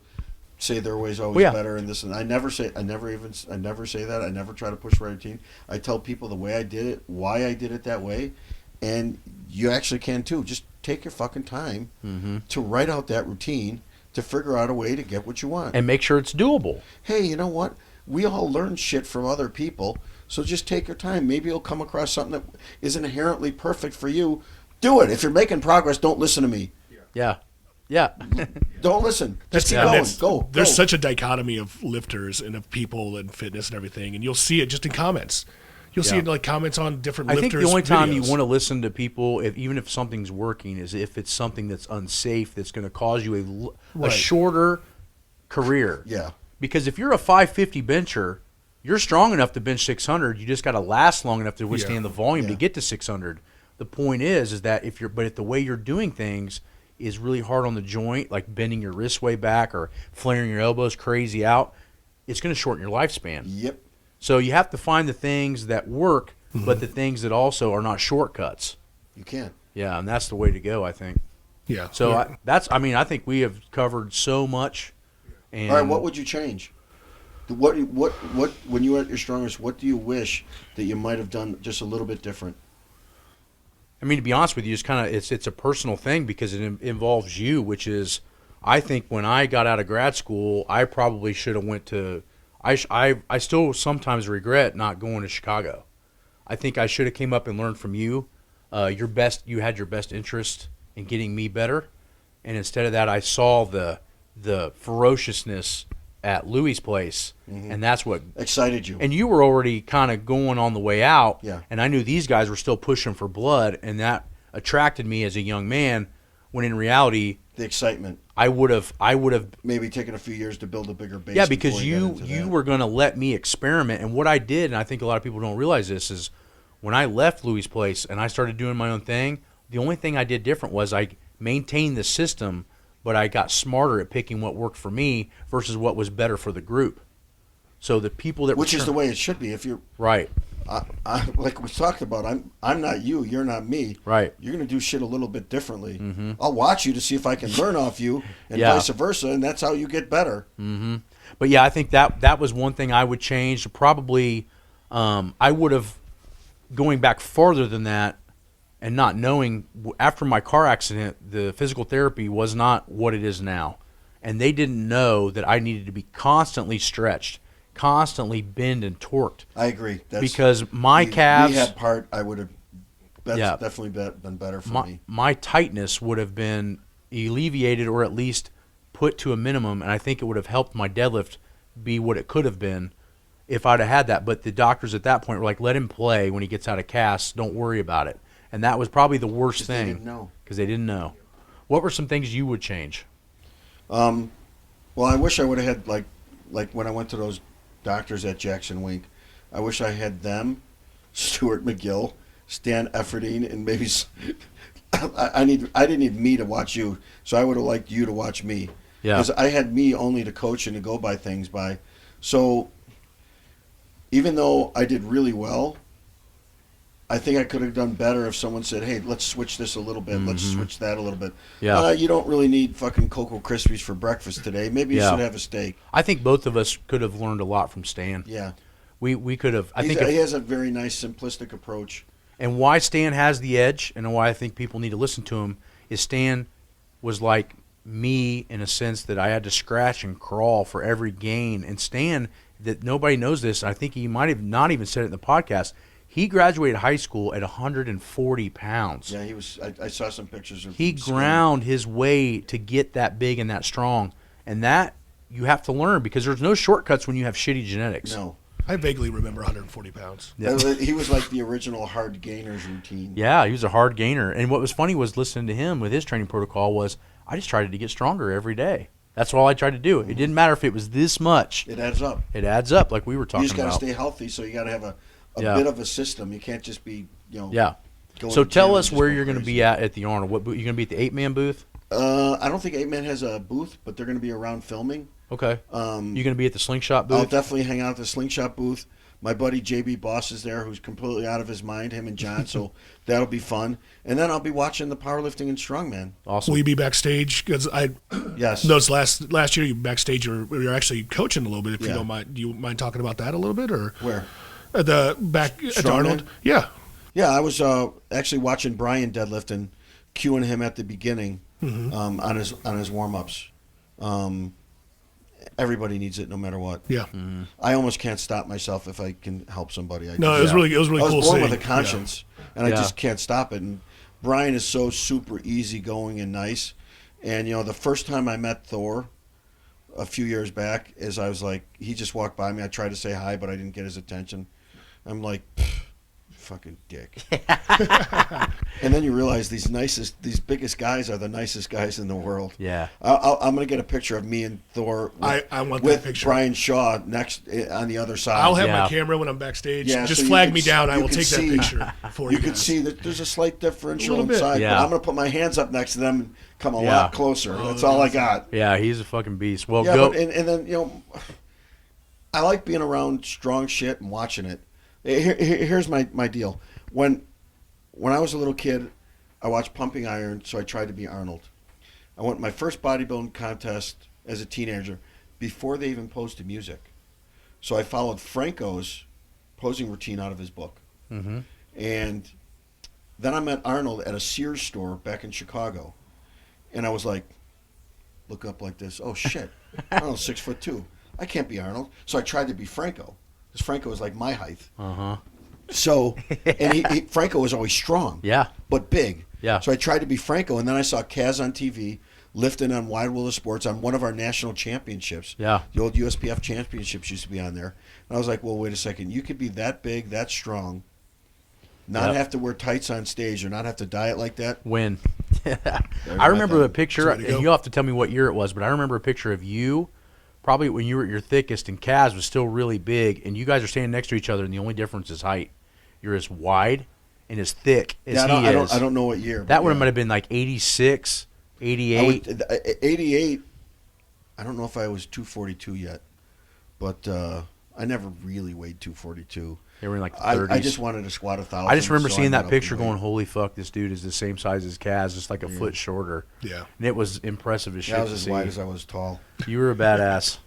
[SPEAKER 3] say their way's always better and this and I never say that. I never try to push my routine. I tell people the way I did it, why I did it that way, and you actually can too. Just take your fucking time to write out that routine, to figure out a way to get what you want.
[SPEAKER 2] And make sure it's doable.
[SPEAKER 3] Hey, you know what? We all learn shit from other people, so just take your time. Maybe you'll come across something that isn't inherently perfect for you. Do it. If you're making progress, don't listen to me.
[SPEAKER 2] Yeah.
[SPEAKER 3] Don't listen. Just keep going. Go.
[SPEAKER 1] There's such a dichotomy of lifters and of people and fitness and everything, and you'll see it just in comments. You'll see it like comments on different lifters'
[SPEAKER 2] I think the only time you
[SPEAKER 1] videos.
[SPEAKER 2] want to listen to people, even if something's working, is if it's something that's unsafe, that's going to cause you a shorter career.
[SPEAKER 3] Yeah.
[SPEAKER 2] Because if you're a 550 bencher, you're strong enough to bench 600. You just got to last long enough to withstand the volume to get to 600. The point is that if the way you're doing things is really hard on the joint, like bending your wrists way back or flaring your elbows crazy out, it's going to shorten your lifespan.
[SPEAKER 3] Yep.
[SPEAKER 2] So you have to find the things that work, but the things that also are not shortcuts.
[SPEAKER 3] You can't.
[SPEAKER 2] Yeah, and that's the way to go, I think.
[SPEAKER 1] Yeah.
[SPEAKER 2] So I think we have covered so much. And
[SPEAKER 3] all right, what would you change? What when you were at your strongest, what do you wish that you might have done just a little bit different?
[SPEAKER 2] I mean, to be honest with you, it's a personal thing because it involves you, which is, I think when I got out of grad school, I probably should have went to. I still sometimes regret not going to Chicago. I think I should have came up and learned from you. You had your best interest in getting me better, and instead of that, I saw the ferociousness at Louis' place, and that's what
[SPEAKER 3] excited you.
[SPEAKER 2] And you were already kind of going on the way out,
[SPEAKER 3] and
[SPEAKER 2] I knew these guys were still pushing for blood, and that attracted me as a young man. When in reality,
[SPEAKER 3] the excitement.
[SPEAKER 2] I would have
[SPEAKER 3] maybe taken a few years to build a bigger base.
[SPEAKER 2] Yeah, because you were going to let me experiment, and what I did, and I think a lot of people don't realize this, is when I left Louis' place and I started doing my own thing, the only thing I did different was I maintained the system, but I got smarter at picking what worked for me versus what was better for the group. So the people that
[SPEAKER 3] which is the way it should be. If you're
[SPEAKER 2] right.
[SPEAKER 3] Like we talked about, I'm not you, you're not me.
[SPEAKER 2] Right.
[SPEAKER 3] You're going to do shit a little bit differently. I'll watch you to see if I can learn off you, and vice versa, and that's how you get better.
[SPEAKER 2] But yeah, I think that was one thing I would change. Probably, I would have, going back farther than that, and not knowing, after my car accident, the physical therapy was not what it is now. And they didn't know that I needed to be constantly stretched, constantly bend and torqued.
[SPEAKER 3] I agree.
[SPEAKER 2] Because my calves,
[SPEAKER 3] rehab part, I would have. That's definitely been better for me.
[SPEAKER 2] My tightness would have been alleviated or at least put to a minimum, and I think it would have helped my deadlift be what it could have been if I'd have had that. But the doctors at that point were like, let him play when he gets out of casts. Don't worry about it. And that was probably the worst thing.
[SPEAKER 3] They didn't know.
[SPEAKER 2] Because they didn't know. What were some things you would change?
[SPEAKER 3] Well, I wish I would have had, like when I went to those doctors at Jackson Wink, I wish I had them, Stuart McGill, Stan Efferding, and maybe I didn't need me to watch you, so I would have liked you to watch me.
[SPEAKER 2] Yeah.
[SPEAKER 3] Because I had me only to coach and to go by things by. So even though I did really well, I think I could have done better if someone said, hey, let's switch this a little bit. Let's switch that a little bit.
[SPEAKER 2] Yeah.
[SPEAKER 3] You don't really need fucking Cocoa Krispies for breakfast today. Maybe you should have a steak.
[SPEAKER 2] I think both of us could have learned a lot from Stan.
[SPEAKER 3] Yeah.
[SPEAKER 2] We could have.
[SPEAKER 3] He has a very nice, simplistic approach.
[SPEAKER 2] And why Stan has the edge and why I think people need to listen to him is Stan was like me in a sense that I had to scratch and crawl for every gain. And Stan, that nobody knows this, I think he might have not even said it in the podcast, he graduated high school at 140 pounds.
[SPEAKER 3] Yeah, he was. I saw some pictures of
[SPEAKER 2] He
[SPEAKER 3] him
[SPEAKER 2] ground his way to get that big and that strong. And that you have to learn because there's no shortcuts when you have shitty genetics.
[SPEAKER 3] No.
[SPEAKER 1] I vaguely remember 140 pounds.
[SPEAKER 2] Yeah.
[SPEAKER 3] He was like the original hard gainers routine.
[SPEAKER 2] Yeah, he was a hard gainer. And what was funny was listening to him with his training protocol was I just tried to get stronger every day. That's all I tried to do. It didn't matter if it was this much.
[SPEAKER 3] It adds up.
[SPEAKER 2] It adds up like we were talking
[SPEAKER 3] You just got to
[SPEAKER 2] about.
[SPEAKER 3] stay healthy, so you got to have a bit of a system. You can't just be,
[SPEAKER 2] Yeah.
[SPEAKER 3] going
[SPEAKER 2] So
[SPEAKER 3] to
[SPEAKER 2] tell
[SPEAKER 3] gym
[SPEAKER 2] us
[SPEAKER 3] and just
[SPEAKER 2] where
[SPEAKER 3] go
[SPEAKER 2] you're going to
[SPEAKER 3] crazy.
[SPEAKER 2] be at the Arnold. What booth? You going to be at the 8-man booth?
[SPEAKER 3] I don't think 8-Man has a booth, but they're going to be around filming.
[SPEAKER 2] Okay. You going to be at the Slingshot booth?
[SPEAKER 3] I'll definitely hang out at the Slingshot booth. My buddy JB Boss is there, who's completely out of his mind, him and John, so that'll be fun. And then I'll be watching the powerlifting and strongman.
[SPEAKER 2] Awesome.
[SPEAKER 1] Will you be backstage? Because I
[SPEAKER 3] Yes.
[SPEAKER 1] noticed last year you backstage, you're actually coaching a little bit. If you
[SPEAKER 3] Yeah.
[SPEAKER 1] don't mind, do you mind talking about that a little bit, or
[SPEAKER 3] Where?
[SPEAKER 1] at the back at the
[SPEAKER 3] Strongman?
[SPEAKER 1] Arnold? Yeah.
[SPEAKER 3] Yeah, I was actually watching Brian deadlift and cueing him at the beginning on his warm-ups. Everybody needs it, no matter what.
[SPEAKER 1] Yeah.
[SPEAKER 3] I almost can't stop myself if I can help somebody.
[SPEAKER 1] No, it was really
[SPEAKER 3] I was
[SPEAKER 1] cool
[SPEAKER 3] born
[SPEAKER 1] seeing.
[SPEAKER 3] with a conscience, and I
[SPEAKER 2] Yeah.
[SPEAKER 3] just can't stop it. And Brian is so super easygoing and nice. And the first time I met Thor a few years back, is I was like, he just walked by me. I tried to say hi, but I didn't get his attention. I'm like, fucking dick. And then you realize these biggest guys are the nicest guys in the world.
[SPEAKER 2] Yeah.
[SPEAKER 3] I'm gonna get a picture of me and Thor.
[SPEAKER 1] I want
[SPEAKER 3] with
[SPEAKER 1] that picture.
[SPEAKER 3] Brian Shaw next on the other side.
[SPEAKER 1] I'll have
[SPEAKER 2] Yeah.
[SPEAKER 1] my camera when I'm backstage.
[SPEAKER 3] Yeah,
[SPEAKER 1] Just
[SPEAKER 3] so you
[SPEAKER 1] flag
[SPEAKER 3] can
[SPEAKER 1] me
[SPEAKER 3] s-
[SPEAKER 1] down. I
[SPEAKER 3] you
[SPEAKER 1] will
[SPEAKER 3] can
[SPEAKER 1] take that
[SPEAKER 3] see-
[SPEAKER 1] picture for you.
[SPEAKER 3] You can
[SPEAKER 1] guys.
[SPEAKER 3] see that there's a slight differential
[SPEAKER 1] A little bit.
[SPEAKER 3] inside,
[SPEAKER 2] Yeah.
[SPEAKER 3] but I'm gonna put my hands up next to them and come a
[SPEAKER 2] Yeah.
[SPEAKER 3] lot closer. That's all I got.
[SPEAKER 2] Yeah, he's a fucking beast. Well,
[SPEAKER 3] Yeah,
[SPEAKER 2] go.
[SPEAKER 3] but, and then I like being around strong shit and watching it. Here's my deal. When I was a little kid, I watched Pumping Iron, so I tried to be Arnold. I went to my first bodybuilding contest as a teenager before they even posted music. So I followed Franco's posing routine out of his book.
[SPEAKER 2] Mhm.
[SPEAKER 3] And then I met Arnold at a Sears store back in Chicago. And I was like, look up like this. Oh, shit. Arnold's 6'2". I can't be Arnold. So I tried to be Franco. Because Franco was like my height.
[SPEAKER 2] Uh-huh.
[SPEAKER 3] So, and Franco was always strong.
[SPEAKER 2] Yeah.
[SPEAKER 3] But big.
[SPEAKER 2] Yeah.
[SPEAKER 3] So I tried to be Franco. And then I saw Kaz on TV lifting on Wide World of Sports on one of our national championships.
[SPEAKER 2] Yeah.
[SPEAKER 3] The old USPF championships used to be on there. And I was like, well, wait a second. You could be that big, that strong, not
[SPEAKER 2] Yep.
[SPEAKER 3] have to wear tights on stage or not have to diet like that.
[SPEAKER 2] Win. I
[SPEAKER 3] got
[SPEAKER 2] remember
[SPEAKER 3] that.
[SPEAKER 2] a picture,
[SPEAKER 1] That's the way to
[SPEAKER 2] and
[SPEAKER 1] go.
[SPEAKER 2] you'll have to tell me what year it was, but I remember a picture of you, probably when you were at your thickest, and Kaz was still really big, and you guys are standing next to each other, and the only difference is height. You're as wide and as thick as
[SPEAKER 3] Yeah,
[SPEAKER 2] he is.
[SPEAKER 3] I don't know what year.
[SPEAKER 2] That
[SPEAKER 3] but
[SPEAKER 2] one
[SPEAKER 3] yeah.
[SPEAKER 2] might have been like 86, 88.
[SPEAKER 3] 88. I don't know if I was 242 yet, but I never really weighed 242.
[SPEAKER 2] They were in like the 30s.
[SPEAKER 3] I just wanted to squat 1,000.
[SPEAKER 2] I just remember
[SPEAKER 3] so
[SPEAKER 2] seeing
[SPEAKER 3] got
[SPEAKER 2] that
[SPEAKER 3] up
[SPEAKER 2] picture
[SPEAKER 3] in weight.
[SPEAKER 2] going, holy fuck, this dude is the same size as Kaz, just like a foot shorter.
[SPEAKER 1] Yeah.
[SPEAKER 2] And it was impressive as shit
[SPEAKER 3] Yeah, I was
[SPEAKER 2] to
[SPEAKER 3] as
[SPEAKER 2] see.
[SPEAKER 3] wide as I was tall.
[SPEAKER 2] You were a badass.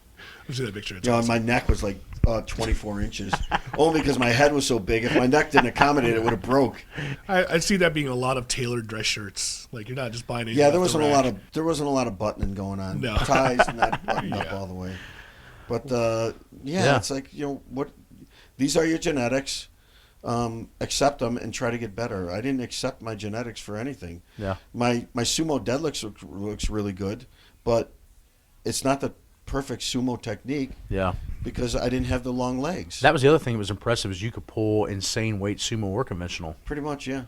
[SPEAKER 1] Let's see that picture. It's
[SPEAKER 3] You know, and
[SPEAKER 1] awesome.
[SPEAKER 3] my neck was like 24 inches, only because my head was so big. If my neck didn't accommodate it, it would have broke.
[SPEAKER 1] I see that being a lot of tailored dress shirts. Like you're not just buying anything.
[SPEAKER 3] Yeah,
[SPEAKER 1] off
[SPEAKER 3] there
[SPEAKER 1] the
[SPEAKER 3] wasn't
[SPEAKER 1] rack.
[SPEAKER 3] a lot of buttoning going on.
[SPEAKER 1] No.
[SPEAKER 3] Ties not buttoned up
[SPEAKER 1] Yeah.
[SPEAKER 3] all the way. But it's like, what? These are your genetics. Accept them and try to get better. I didn't accept my genetics for anything.
[SPEAKER 2] Yeah.
[SPEAKER 3] My sumo deadlifts looks really good, but it's not the perfect sumo technique.
[SPEAKER 2] Yeah.
[SPEAKER 3] Because I didn't have the long legs.
[SPEAKER 2] That was the other thing that was impressive is you could pull insane weight sumo or conventional.
[SPEAKER 3] Pretty much, yeah.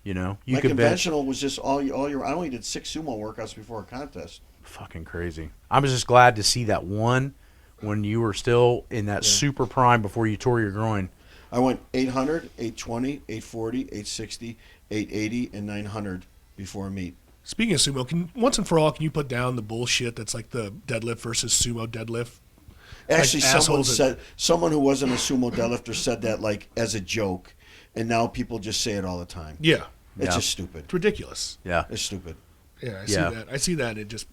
[SPEAKER 2] My
[SPEAKER 3] conventional was just all your. I only did 6 sumo workouts before a contest.
[SPEAKER 2] Fucking crazy. I was just glad to see that one when you were still in that super prime before you tore your groin.
[SPEAKER 3] I went 800, 820, 840, 860, 880, and 900 before a meet.
[SPEAKER 1] Speaking of sumo, once and for all, can you put down the bullshit that's like the deadlift versus sumo deadlift?
[SPEAKER 3] Actually,
[SPEAKER 1] like
[SPEAKER 3] someone who wasn't a sumo deadlifter said that like as a joke, and now people just say it all the time.
[SPEAKER 1] Yeah.
[SPEAKER 3] It's just stupid.
[SPEAKER 1] It's ridiculous.
[SPEAKER 2] Yeah.
[SPEAKER 3] It's stupid.
[SPEAKER 1] Yeah, I see that. I see that. It just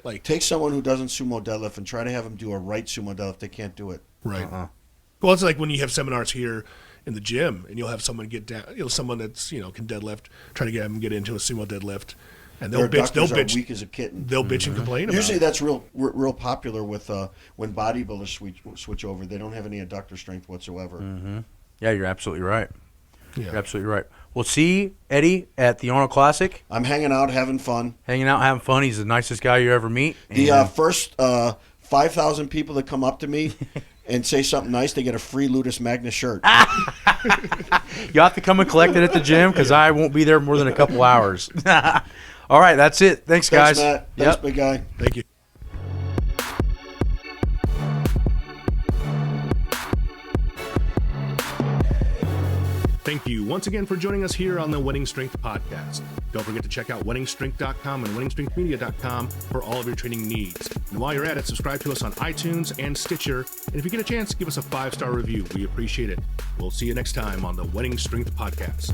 [SPEAKER 1] like
[SPEAKER 3] take someone who doesn't sumo deadlift and try to have them do a right sumo deadlift. They can't do it.
[SPEAKER 1] Right. Well, it's like when you have seminars here in the gym, and you'll have someone get down, someone that's can deadlift, try to get them get into a sumo deadlift, and they'll bitch. They'll bitch.
[SPEAKER 3] Weak as a kitten.
[SPEAKER 1] They'll bitch and complain about.
[SPEAKER 3] Usually, that's real popular with when bodybuilders switch over. They don't have any adductor strength whatsoever.
[SPEAKER 2] Mm-hmm. Yeah, you're absolutely right.
[SPEAKER 3] Yeah.
[SPEAKER 2] You're absolutely right. We'll see Eddie at the Arnold Classic.
[SPEAKER 3] I'm hanging out, having fun.
[SPEAKER 2] Having fun. He's the nicest guy you ever meet.
[SPEAKER 3] The first 5,000 people that come up to me and say something nice, they get a free Ludus Magnus shirt.
[SPEAKER 2] You have to come and collect it at the gym because I won't be there more than a couple hours. All right, that's it. Thanks guys.
[SPEAKER 3] Matt. Thanks, big guy.
[SPEAKER 1] Thank you. Thank you once again for joining us here on the Wenning Strength Podcast. Don't forget to check out wenningstrength.com and wenningstrengthmedia.com for all of your training needs. And while you're at it, subscribe to us on iTunes and Stitcher. And if you get a chance, give us a 5-star review. We appreciate it. We'll see you next time on the Wenning Strength Podcast.